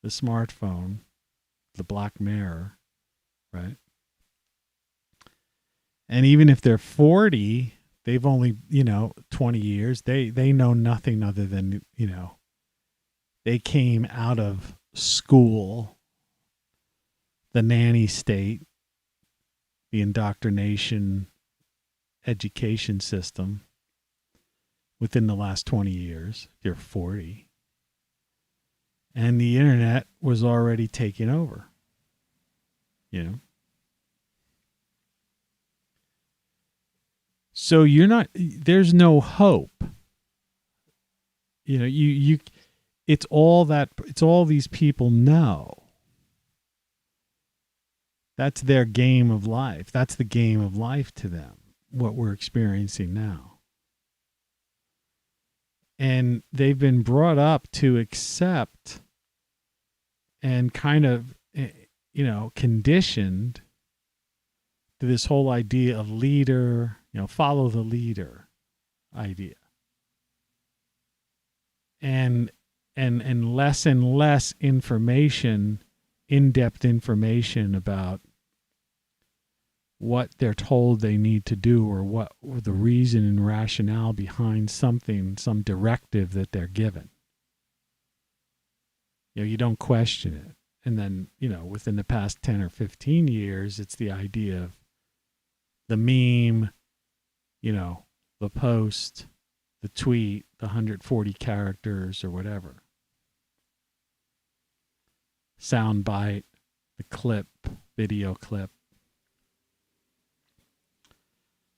the smartphone, the black mirror, right? And even if they're 40, they've only, you know, 20 years. They know nothing other than, you know, they came out of school, the nanny state, the indoctrination education system within the last 20 years. If you're 40. And the internet was already taking over, you know. So there's no hope. You know, it's all these people know. That's their game of life. That's the game of life to them, what we're experiencing now. And they've been brought up to accept and kind of, you know, conditioned to this whole idea of leader, you know, follow the leader idea. And less information, in-depth information about what they're told they need to do or the reason and rationale behind something, some directive that they're given. You know, you don't question it. And then, you know, within the past 10 or 15 years, it's the idea of the meme, you know, the post, the tweet, the 140 characters or whatever. Sound bite, the clip, video clip.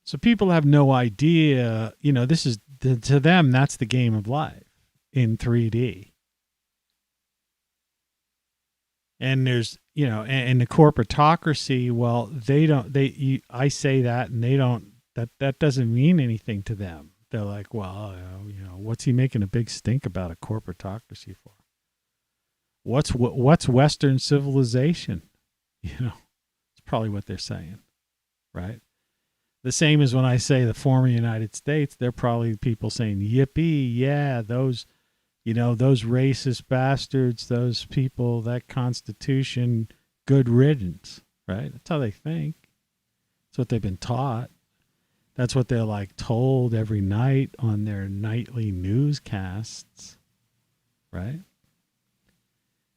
So people have no idea, you know, this is, to them, that's the game of life in 3D. And there's, you know, and the corporatocracy, well, I say that and they don't, that doesn't mean anything to them. They're like, well, you know, what's he making a big stink about a corporatocracy for? What's Western civilization? You know, it's probably what they're saying, right? The same as when I say the former United States, they're probably people saying, yippee, yeah, those, you know, those racist bastards, those people, that Constitution, good riddance, right? That's how they think. That's what they've been taught. That's what they're like told every night on their nightly newscasts, right?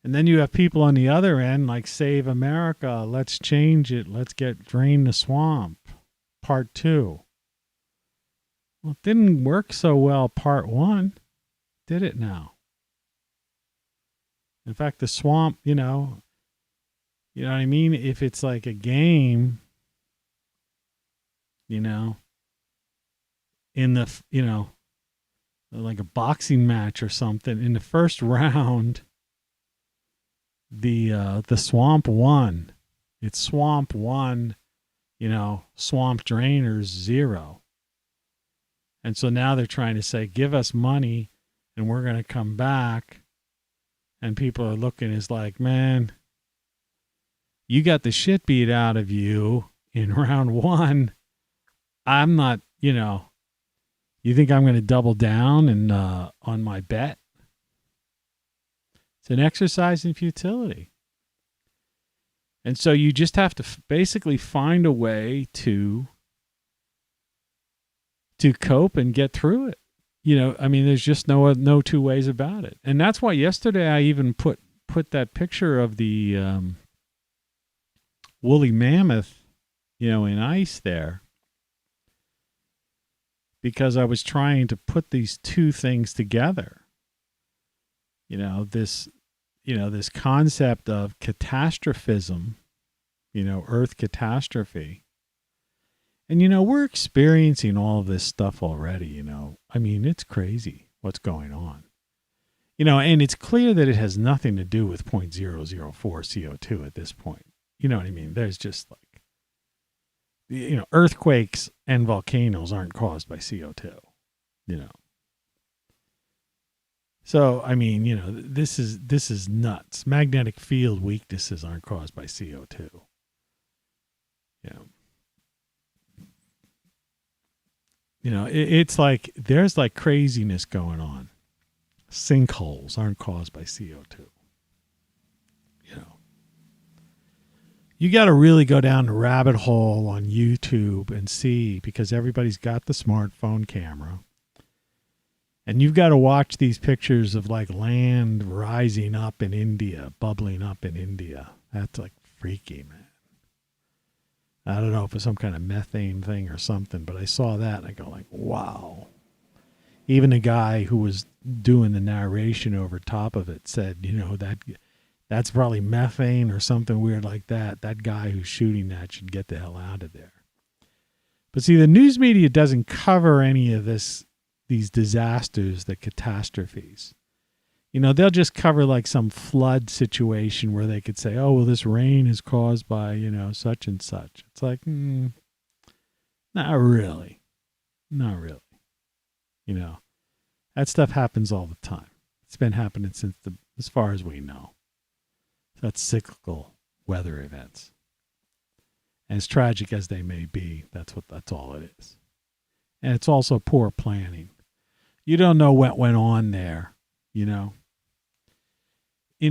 And then you have people on the other end like Save America, let's change it, let's drain the swamp. Part 2. Well, it didn't work so well, part 1. Did it now? In fact, the swamp, you know what I mean? If it's like a game, you know, in the, you know, like a boxing match or something, in the first round, the swamp won. It's swamp 1. You know, swamp drainers 0. And so now they're trying to say, give us money and we're going to come back. And people are looking as like, man, you got the shit beat out of you in round 1. I'm not, you know, you think I'm going to double down and on my bet? It's an exercise in futility. And so you just have to basically find a way to cope and get through it. You know, I mean, there's just no two ways about it. And that's why yesterday I even put that picture of the woolly mammoth, you know, in ice there. Because I was trying to put these two things together. You know, this concept of catastrophism, you know, Earth catastrophe, And, we're experiencing all of this stuff already, I mean, it's crazy what's going on. And it's clear that it has nothing to do with 0.004 CO2 at this point. You know what I mean? There's just like, earthquakes and volcanoes aren't caused by CO2, So, I mean, this is nuts. Magnetic field weaknesses aren't caused by CO2. It's like there's like craziness going on. Sinkholes aren't caused by CO2. You got to really go down the rabbit hole on YouTube and see, because everybody's got the smartphone camera. And you've got to watch these pictures of like land rising up in India, bubbling up in India. That's like freaky, man. I don't know if it's some kind of methane thing or something, but I saw that and I go like, wow. Even a guy who was doing the narration over top of it said, that's probably methane or something weird like that. That guy who's shooting that should get the hell out of there. But see, the news media doesn't cover any of these disasters, the catastrophes. They'll just cover like some flood situation where they could say, oh, well, this rain is caused by, such and such. It's like, not really. Not really. That stuff happens all the time. It's been happening as far as we know. That's cyclical weather events. And as tragic as they may be, that's all it is. And it's also poor planning. You don't know what went on there, in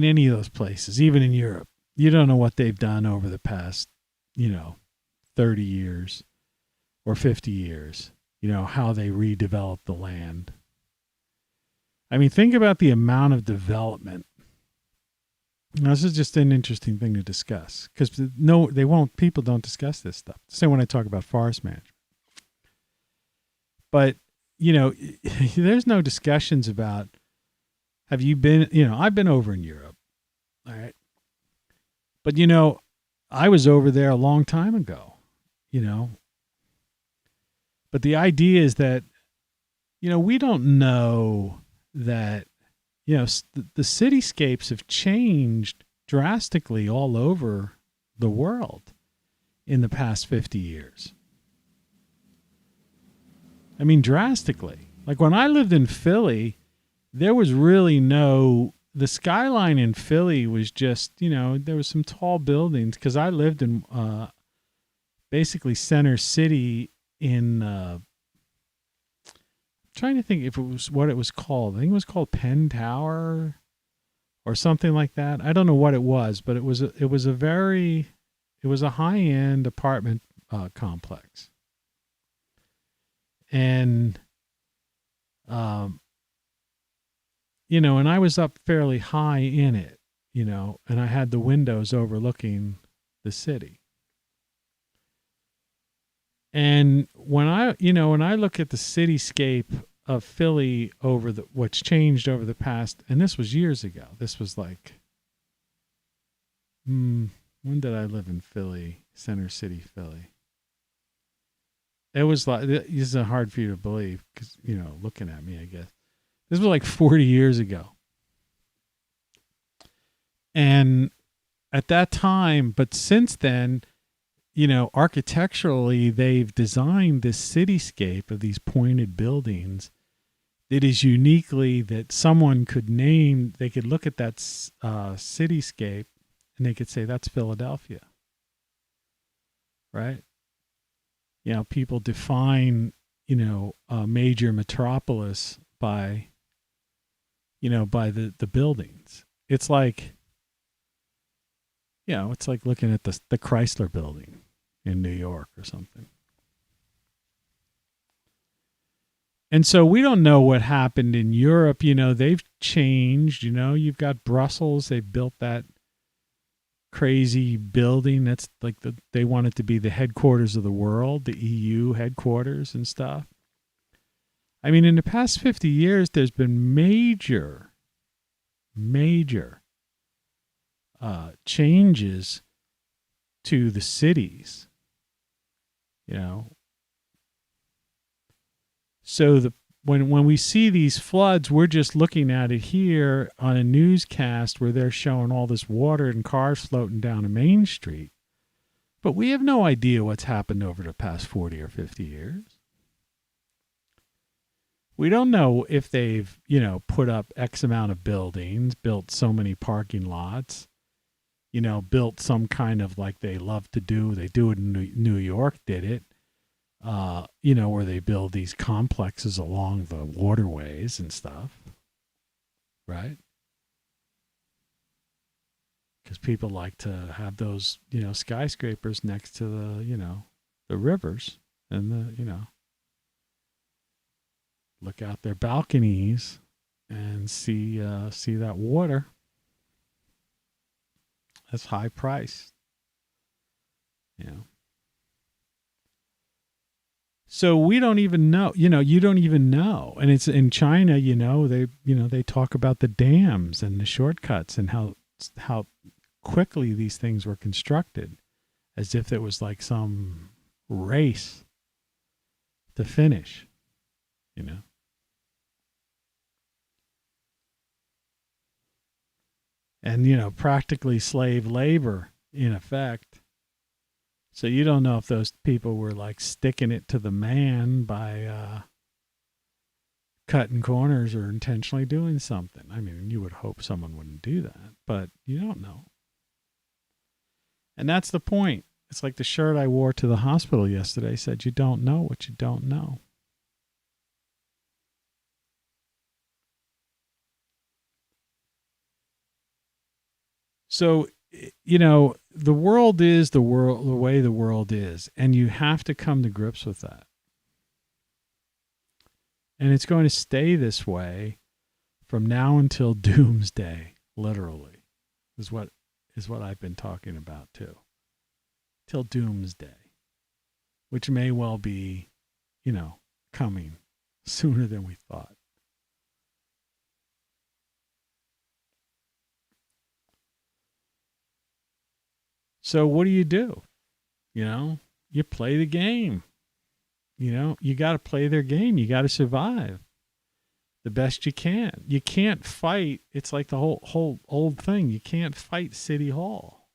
any of those places, even in Europe. You don't know what they've done over the past, 30 years or 50 years, how they redeveloped the land. I mean, think about the amount of development. Now, this is just an interesting thing to discuss, because people don't discuss this stuff. Same when I talk about forest management. But, there's no discussions about, have you been, I've been over in Europe, all right? But, I was over there a long time ago, But the idea is that, we don't know that, the cityscapes have changed drastically all over the world in the past 50 years. I mean, drastically. Like when I lived in Philly, there was really the skyline in Philly was just, there was some tall buildings, because I lived in basically Center City in, trying to think if it was what it was called. I think it was called Penn Tower or something like that. I don't know what it was, but it was a high-end apartment complex. And, and I was up fairly high in it, and I had the windows overlooking the city. And when I look at the cityscape of Philly what's changed over the past, and this was years ago. This was like, when did I live in Philly, Center City, Philly? It was like, this is hard for you to believe because, looking at me, I guess. This was like 40 years ago. And at that time, but since then, architecturally, they've designed this cityscape of these pointed buildings that is uniquely that someone could name. They could look at that cityscape and they could say, that's Philadelphia. Right? People define, a major metropolis by, by the buildings. It's like, it's like looking at the Chrysler building in New York or something. And so we don't know what happened in Europe. They've changed. You've got Brussels. They've built that crazy building. That's like they want it to be the headquarters of the world, the EU headquarters and stuff. I mean, in the past 50 years, there's been major changes to the cities, So when we see these floods, we're just looking at it here on a newscast where they're showing all this water and cars floating down a main street. But we have no idea what's happened over the past 40 or 50 years. We don't know if they've, put up X amount of buildings, built so many parking lots, built some kind of, like they love to do. They do it in New York, did it, where they build these complexes along the waterways and stuff, right? Because people like to have those, skyscrapers next to the rivers and look out their balconies and see that water. That's high price. So we don't even know, you don't even know. And it's in China, they talk about the dams and the shortcuts and how quickly these things were constructed, as if it was like some race to finish, And, practically slave labor in effect. So you don't know if those people were like sticking it to the man by cutting corners or intentionally doing something. I mean, you would hope someone wouldn't do that, but you don't know. And that's the point. It's like the shirt I wore to the hospital yesterday said, you don't know what you don't know. So, the world is the way the world is, and you have to come to grips with that. And it's going to stay this way from now until doomsday, literally, is what I've been talking about too. Till doomsday, which may well be, coming sooner than we thought. So what do? You play the game. You got to play their game. You got to survive the best you can. You can't fight. It's like the whole old thing. You can't fight City Hall.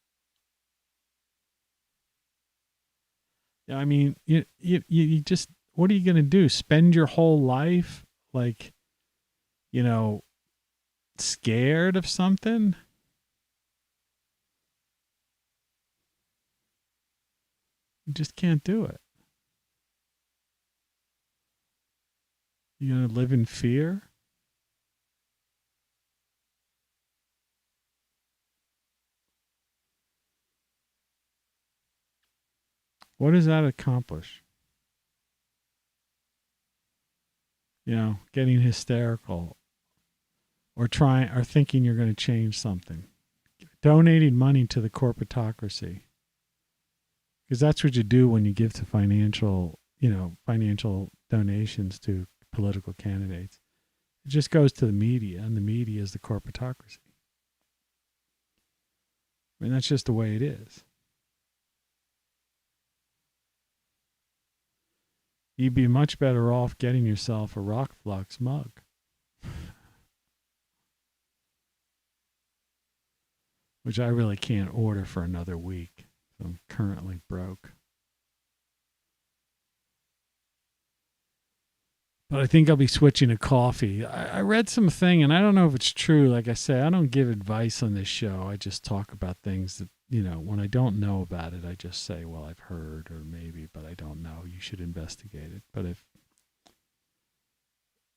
I mean, you just, what are you going to do? Spend your whole life like, scared of something? You just can't do it. You're going to live in fear? What does that accomplish? Getting hysterical or thinking you're going to change something. Donating money to the corporatocracy. Because that's what you do when you give to financial donations to political candidates. It just goes to the media, and the media is the corporatocracy. I mean, that's just the way it is. You'd be much better off getting yourself a Rock Flux mug. Which I really can't order for another week. So I'm currently broke. But I think I'll be switching to coffee. I read something, and I don't know if it's true. Like I say, I don't give advice on this show. I just talk about things that, when I don't know about it, I just say, well, I've heard, or maybe, but I don't know. You should investigate it. But if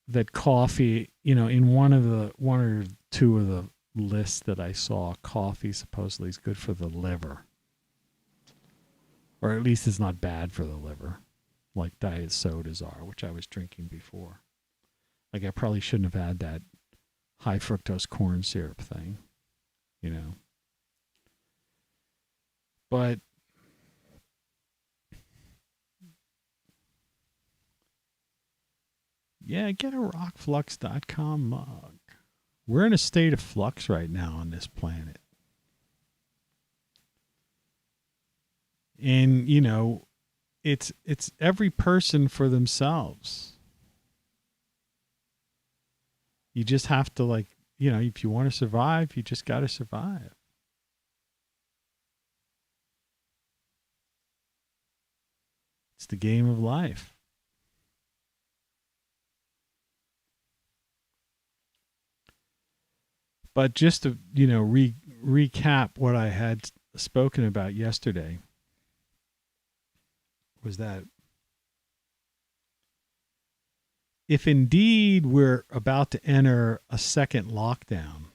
that coffee, in one or two of the lists that I saw, coffee supposedly is good for the liver. Or at least it's not bad for the liver, like diet sodas are, which I was drinking before. Like I probably shouldn't have had that high fructose corn syrup thing, But yeah, get a rockflux.com mug. We're in a state of flux right now on this planet. And, it's every person for themselves. You just have to, like, if you want to survive, you just got to survive. It's the game of life. But just to, recap what I had spoken about yesterday was that if indeed we're about to enter a second lockdown,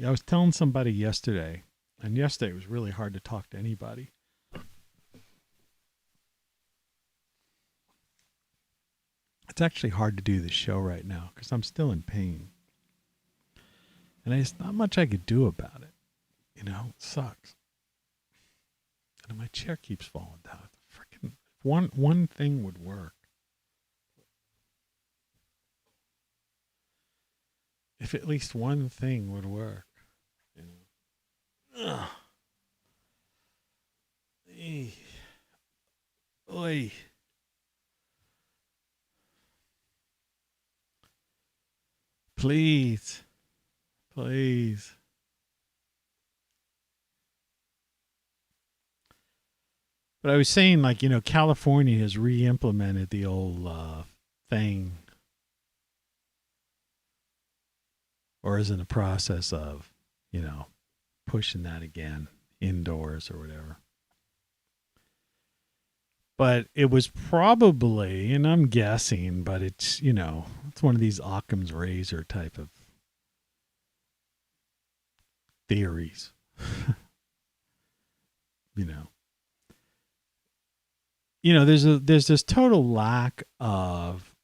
I was telling somebody yesterday, and yesterday it was really hard to talk to anybody. It's actually hard to do this show right now because I'm still in pain. And there's not much I could do about it. It sucks. And my chair keeps falling down. Freaking one thing would work. If at least one thing would work. Ugh. Oy. Please. Please. But I was saying, like, California has re-implemented the old thing, or is in the process of, pushing that again indoors or whatever. But it was probably, and I'm guessing, but it's, it's one of these Occam's razor type of theories. There's this total lack of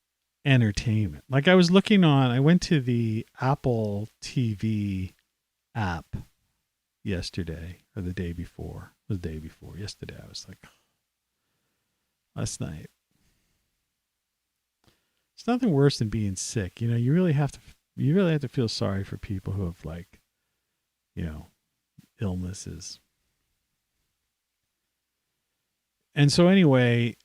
entertainment. Like I went to the Apple TV app yesterday or the day before. Yesterday. I was like, last night. It's nothing worse than being sick. You really have to feel sorry for people who have, like, illnesses. And so anyway,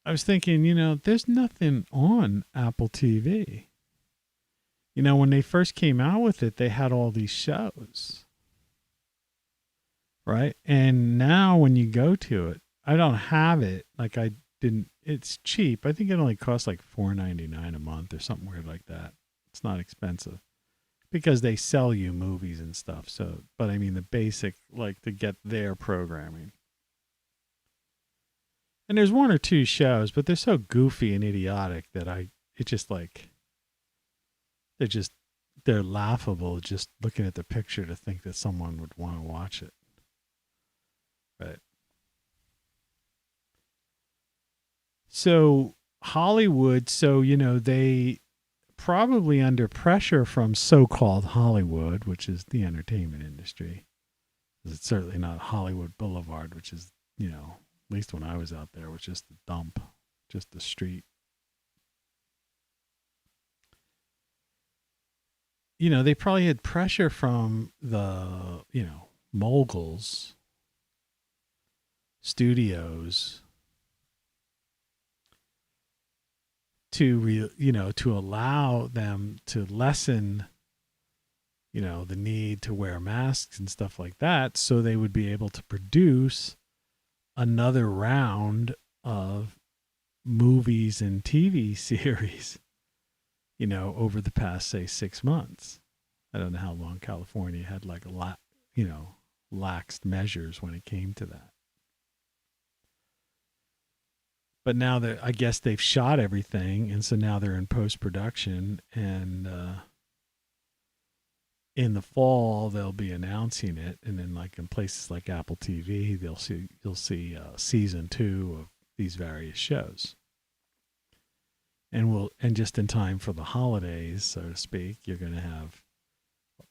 I was thinking, there's nothing on Apple TV. When they first came out with it, they had all these shows. Right? And now when you go to it, I don't have it. Like it's cheap. I think it only costs like $4.99 a month or something weird like that. It's not expensive because they sell you movies and stuff. So, but I mean the basic, like, to get their programming. And there's one or two shows, but they're so goofy and idiotic that they're laughable just looking at the picture to think that someone would want to watch it. Right. So Hollywood, they probably under pressure from so-called Hollywood, which is the entertainment industry. It's certainly not Hollywood Boulevard, which is, at least when I was out there, was just a dump, just the street. They probably had pressure from the, moguls, studios, to allow them to lessen, the need to wear masks and stuff like that, so they would be able to produce another round of movies and TV series, over the past, say, 6 months. I don't know how long California had, like, a lot, laxed measures when it came to that. But now I guess they've shot everything, and so now they're in post-production, and in the fall they'll be announcing it, and then, like, in places like Apple TV, you'll see season 2 of these various shows, and just in time for the holidays, so to speak, you're going to have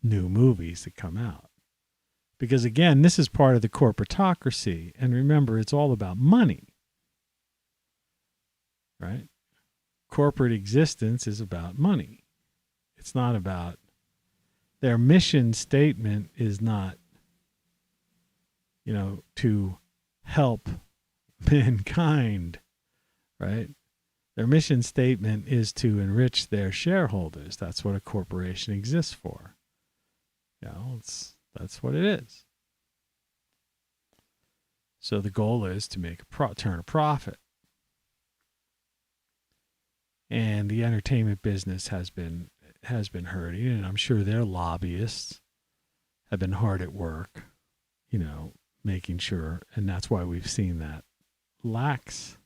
new movies that come out, because again, this is part of the corporatocracy, and remember, it's all about money. Right? Corporate existence is about money. It's not about, their mission statement is not, to help mankind, right? Their mission statement is to enrich their shareholders. That's what a corporation exists for. That's what it is. So the goal is to make turn a profit. And the entertainment business has been hurting, and I'm sure their lobbyists have been hard at work, making sure, and that's why we've seen that lax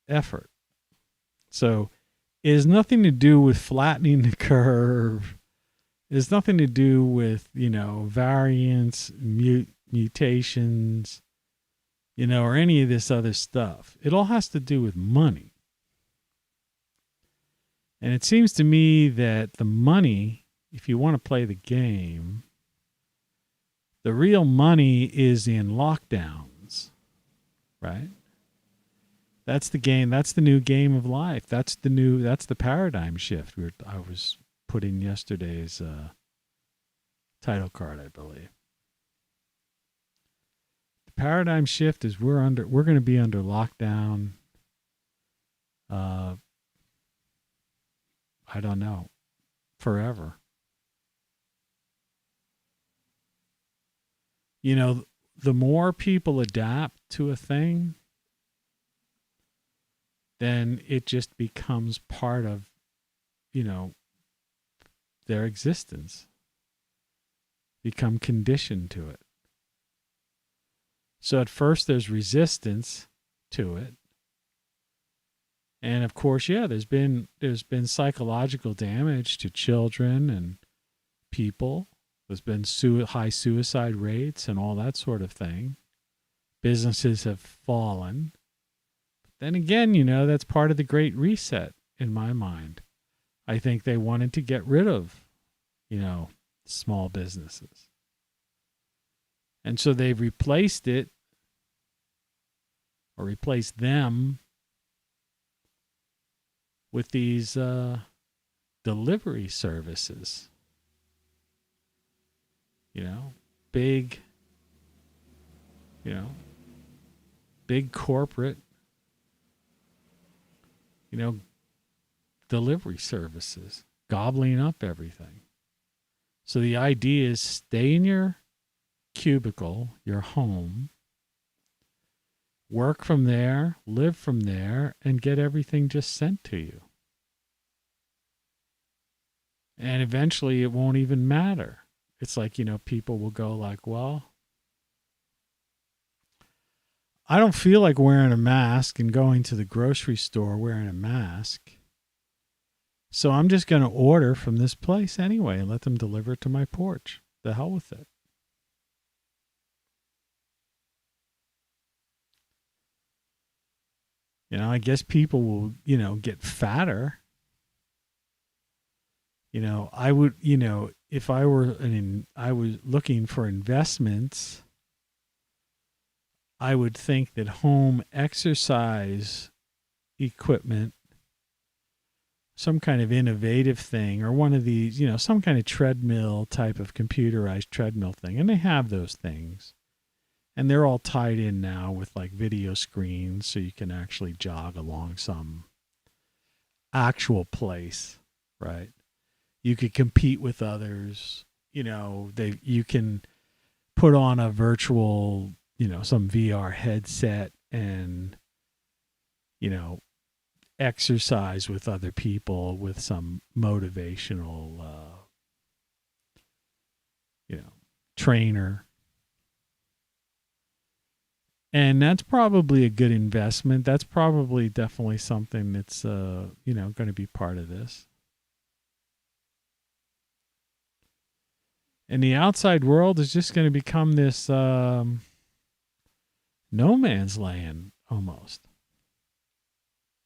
effort. So it has nothing to do with flattening the curve. It has nothing to do with, variants, mutations, or any of this other stuff. It all has to do with money. And it seems to me that the money, if you want to play the game, the real money is in lockdowns, right? That's the game. That's the new game of life. That's the paradigm shift. I was put in yesterday's title card, I believe. The paradigm shift is we're going to be under lockdown. I don't know, forever. The more people adapt to a thing, then it just becomes part of, their existence. Become conditioned to it. So at first there's resistance to it. And of course, there's been psychological damage to children and people. There's been high suicide rates and all that sort of thing. Businesses have fallen. But then again, that's part of the Great Reset in my mind. I think they wanted to get rid of, small businesses. And so they've replaced it, or replaced them, with these delivery services. Big, big corporate, delivery services, gobbling up everything. So the idea is stay in your cubicle, your home, work from there, live from there, and get everything just sent to you. And eventually it won't even matter. It's like, people will go like, well, I don't feel like wearing a mask and going to the grocery store wearing a mask. So I'm just going to order from this place anyway and let them deliver it to my porch. The hell with it. I guess people will, get fatter. I would, if I was looking for investments, I would think that home exercise equipment, some kind of innovative thing, or one of these, some kind of treadmill type of computerized treadmill thing. And they have those things. And they're all tied in now with like video screens so you can actually jog along some actual place, right? You could compete with others. You can put on a virtual, some VR headset and, exercise with other people with some motivational, trainer. And that's probably a good investment. That's probably definitely something that's, going to be part of this. And the outside world is just going to become this no man's land almost.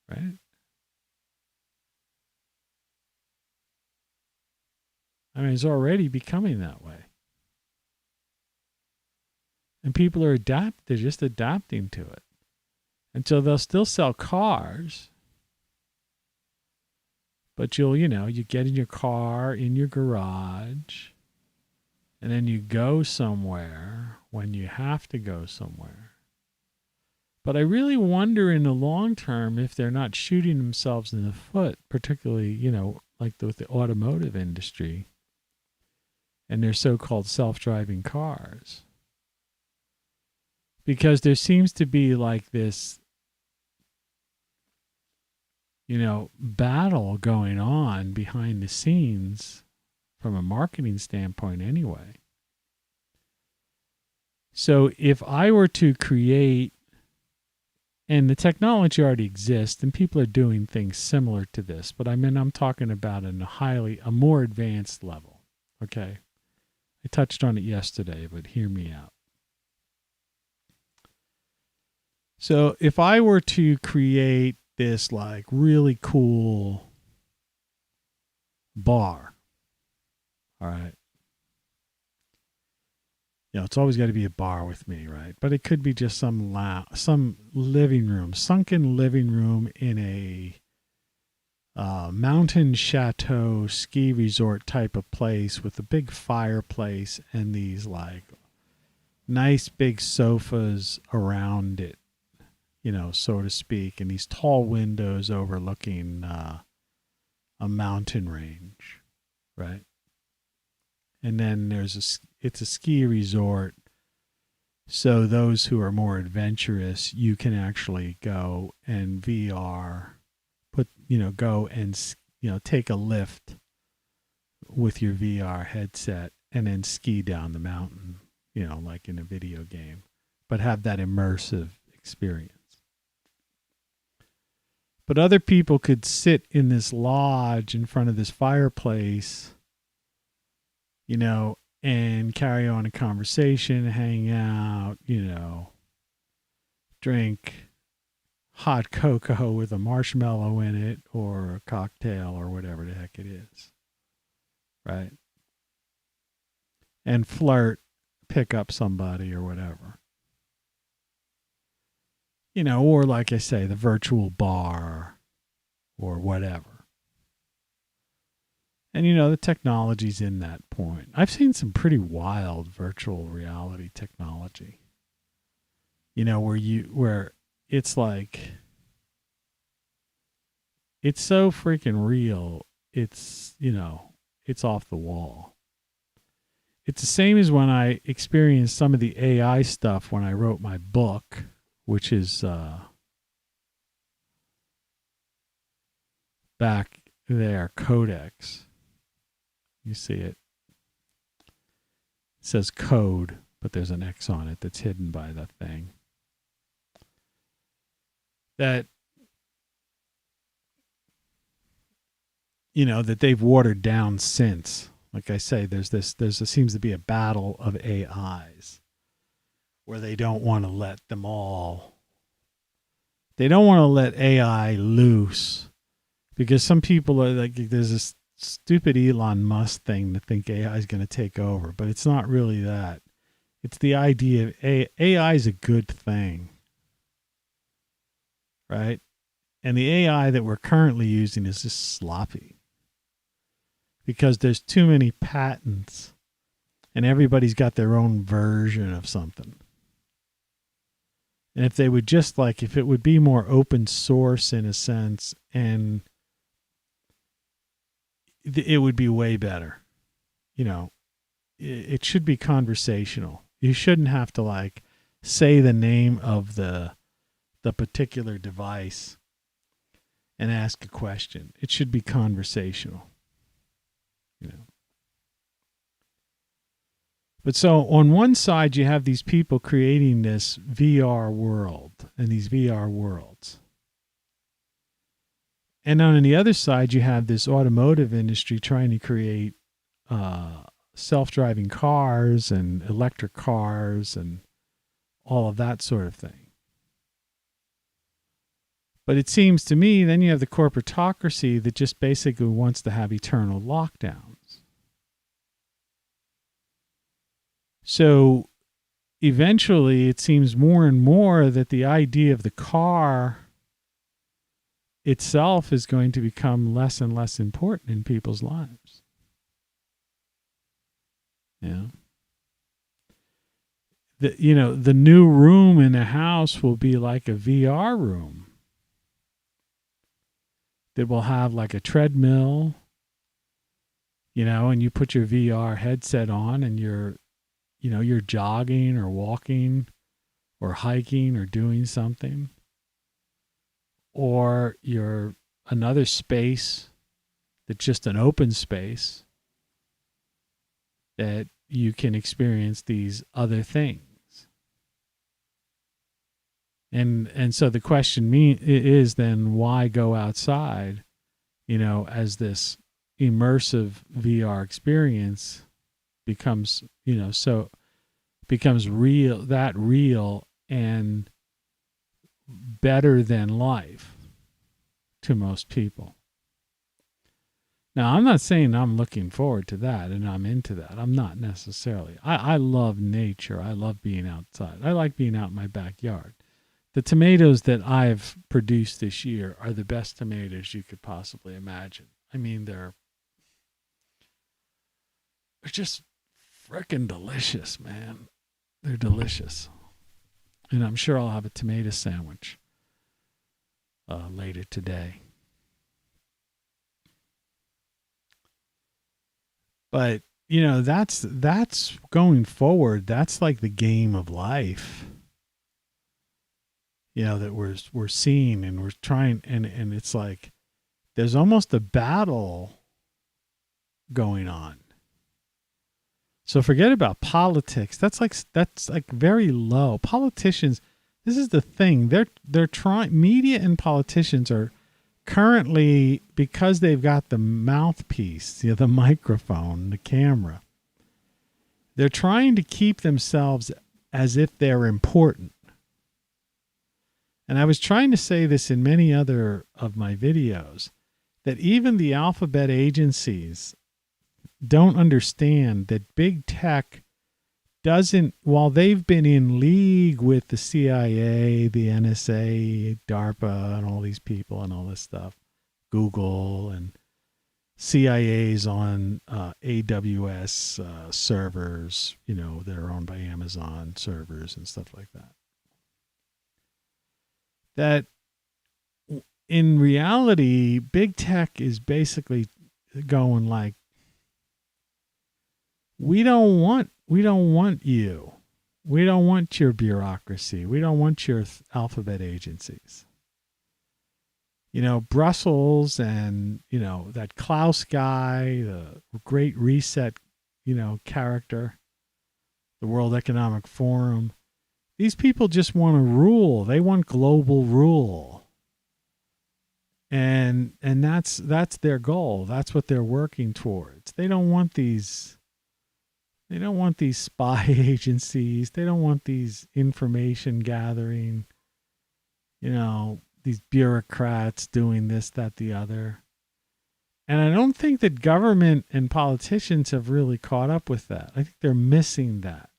Right? I mean, it's already becoming that way. And people are they're just adapting to it. And so they'll still sell cars. But you get in your car, in your garage, and then you go somewhere when you have to go somewhere. But I really wonder in the long term if they're not shooting themselves in the foot, particularly, like with the automotive industry and their so-called self-driving cars. Because there seems to be like this, battle going on behind the scenes from a marketing standpoint anyway. So if I were to create, and the technology already exists and people are doing things similar to this, but I'm talking about a more advanced level. Okay. I touched on it yesterday, but hear me out. So if I were to create this like really cool bar, all right. It's always got to be a bar with me, right? But it could be just some living room, sunken living room in a mountain chateau ski resort type of place with a big fireplace and these like nice big sofas around it, so to speak, and these tall windows overlooking a mountain range, right? And then it's a ski resort. So those who are more adventurous, you can actually go and VR, go and, take a lift with your VR headset and then ski down the mountain, like in a video game, but have that immersive experience. But other people could sit in this lodge in front of this fireplace, and carry on a conversation, hang out, drink hot cocoa with a marshmallow in it or a cocktail or whatever the heck it is. Right? And flirt, pick up somebody or whatever. Or like I say, the virtual bar or whatever. And, the technology's in that point. I've seen some pretty wild virtual reality technology, where it's like, it's so freaking real. It's, it's off the wall. It's the same as when I experienced some of the AI stuff when I wrote my book, which is back there, Codex. You see it. It says code, but there's an X on it that's hidden by the thing. That, that they've watered down since. Like I say, there seems to be a battle of AIs where they don't want to let them all. They don't want to let AI loose because some people are like, there's this stupid Elon Musk thing to think AI is going to take over, but it's not really that. It's the idea of AI is a good thing, right? And the AI that we're currently using is just sloppy because there's too many patents and everybody's got their own version of something. And if they would just if it would be more open source in a sense, and it would be way better. It should be conversational. You shouldn't have to say the name of the particular device and ask a question. It should be conversational. But so on one side you have these people creating this VR world and these VR worlds. And on the other side, you have this automotive industry trying to create self-driving cars and electric cars and all of that sort of thing. But it seems to me then you have the corporatocracy that just basically wants to have eternal lockdowns. So eventually it seems more and more that the idea of the car itself is going to become less and less important in people's lives. the new room in a house will be like a VR room that will have like a treadmill, and you put your VR headset on and you're jogging or walking or hiking or doing something, or you're another space that's just an open space that you can experience these other things. And so the question is then, why go outside, as this immersive VR experience becomes real and better than life to most people. Now, I'm not saying I'm looking forward to that and I'm into that. I'm not necessarily. I love nature. I love being outside. I like being out in my backyard. The tomatoes that I've produced this year are the best tomatoes you could possibly imagine. I mean, they're just frickin' delicious, man. They're delicious. And I'm sure I'll have a tomato sandwich later today. But, that's going forward. That's like the game of life, that we're seeing, and we're trying, and it's like there's almost a battle going on. So forget about politics. That's like very low. Politicians, this is the thing. They're trying, media and politicians are currently, because they've got the mouthpiece, the microphone, the camera, they're trying to keep themselves as if they're important. And I was trying to say this in many other of my videos, that even the alphabet agencies don't understand that big tech doesn't, while they've been in league with the CIA, the NSA, DARPA, and all these people and all this stuff, Google, and CIA's on AWS servers, that are owned by Amazon servers and stuff like that. That in reality, big tech is basically going like, we don't want you. We don't want your bureaucracy. We don't want your alphabet agencies. Brussels and, that Klaus guy, the Great Reset, character, the World Economic Forum. These people just want to rule. They want global rule. And that's their goal. That's what they're working towards. They don't want these spy agencies. They don't want these information gathering, these bureaucrats doing this, that, the other. And I don't think that government and politicians have really caught up with that. I think they're missing that.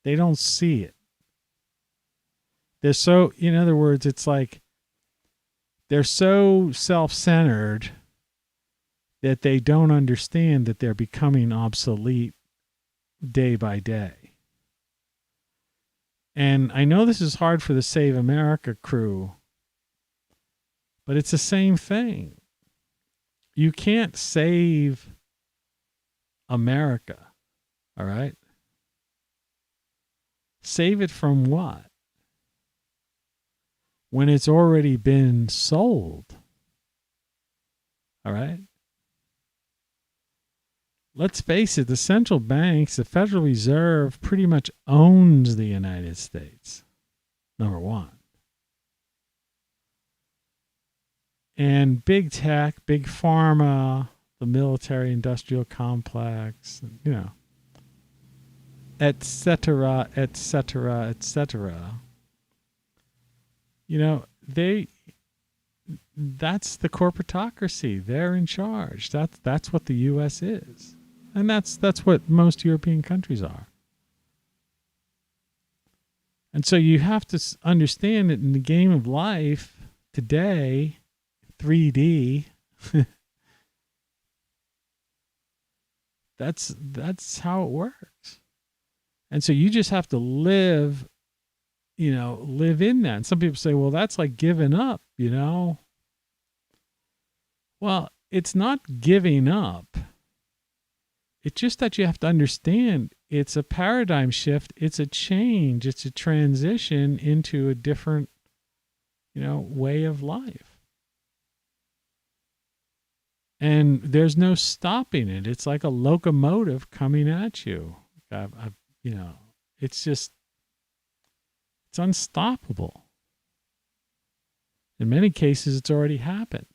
They don't see it. They're so, in other words, it's like they're so self-centered that they don't understand that they're becoming obsolete day by day. And I know this is hard for the Save America crew, but it's the same thing. You can't save America, all right? Save it from what? When it's already been sold, all right? Let's face it, the central banks, the Federal Reserve pretty much owns the United States, number one. And big tech, big pharma, the military industrial complex, et cetera, et cetera, et cetera. That's the corporatocracy. They're in charge. That's what the U.S. is. And that's what most European countries are. And so you have to understand that in the game of life today, 3D, that's how it works. And so you just have to live in that. And some people say, well, that's like giving up, Well, it's not giving up. It's just that you have to understand it's a paradigm shift. It's a change. It's a transition into a different, way of life. And there's no stopping it. It's like a locomotive coming at you. It's unstoppable. In many cases, it's already happened.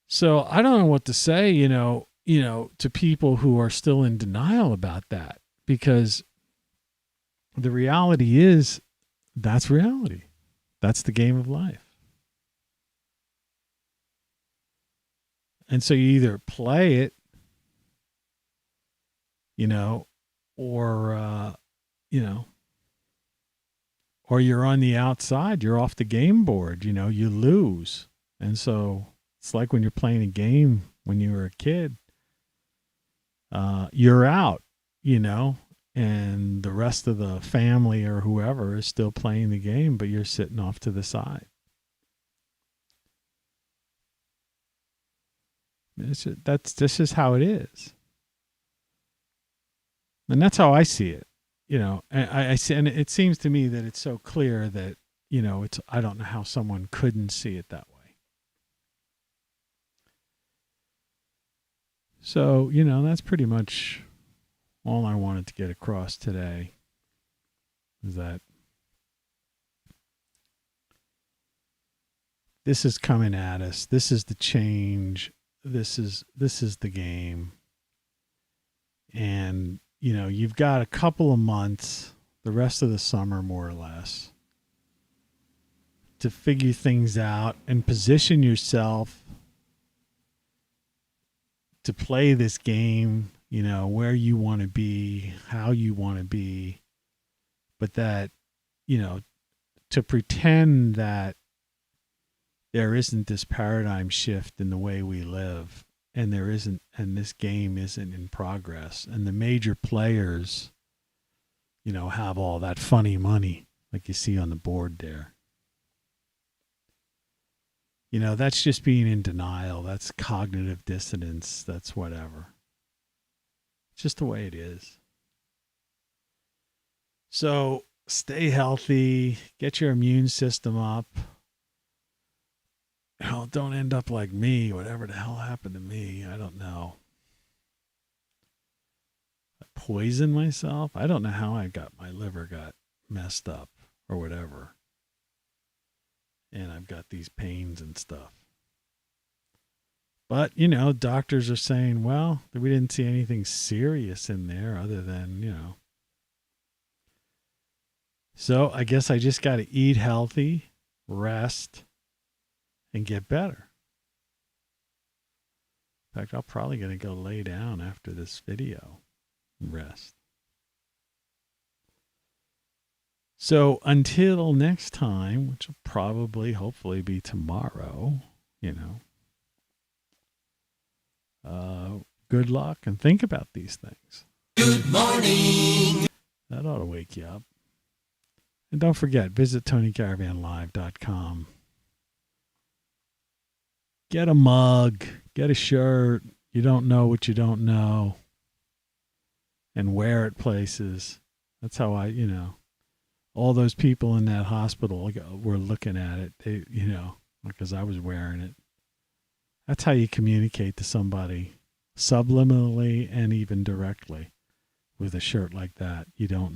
So I don't know what to say, to people who are still in denial about that, because the reality is that's reality. That's the game of life. And so you either play it, or you're on the outside, you're off the game board, you lose. And so it's like when you're playing a game when you were a kid, you're out, and the rest of the family or whoever is still playing the game, but you're sitting off to the side. This is how it is. And that's how I see it, and I see, and it seems to me that it's so clear that, I don't know how someone couldn't see it that way. So, that's pretty much all I wanted to get across today, is that this is coming at us. This is the change. This is the game. And, you've got a couple of months, the rest of the summer more or less, to figure things out and position yourself to play this game, where you want to be, how you want to be, but that, to pretend that there isn't this paradigm shift in the way we live, and there isn't, and this game isn't in progress, and the major players, have all that funny money like you see on the board there. That's just being in denial. That's cognitive dissonance. That's whatever. It's just the way it is. So stay healthy. Get your immune system up. Don't end up like me. Whatever the hell happened to me, I don't know. I poisoned myself. I don't know how my liver got messed up or whatever. And I've got these pains and stuff. But, doctors are saying, well, we didn't see anything serious in there other than, So I guess I just got to eat healthy, rest, and get better. In fact, I'm probably going to go lay down after this video and rest. So until next time, which will probably, hopefully be tomorrow, good luck and think about these things. Good morning. That ought to wake you up. And don't forget, visit TonyCaravanLive.com. Get a mug, get a shirt. You don't know what you don't know. And wear it places. That's how all those people in that hospital were looking at it, because I was wearing it. That's how you communicate to somebody subliminally and even directly with a shirt like that. You don't know.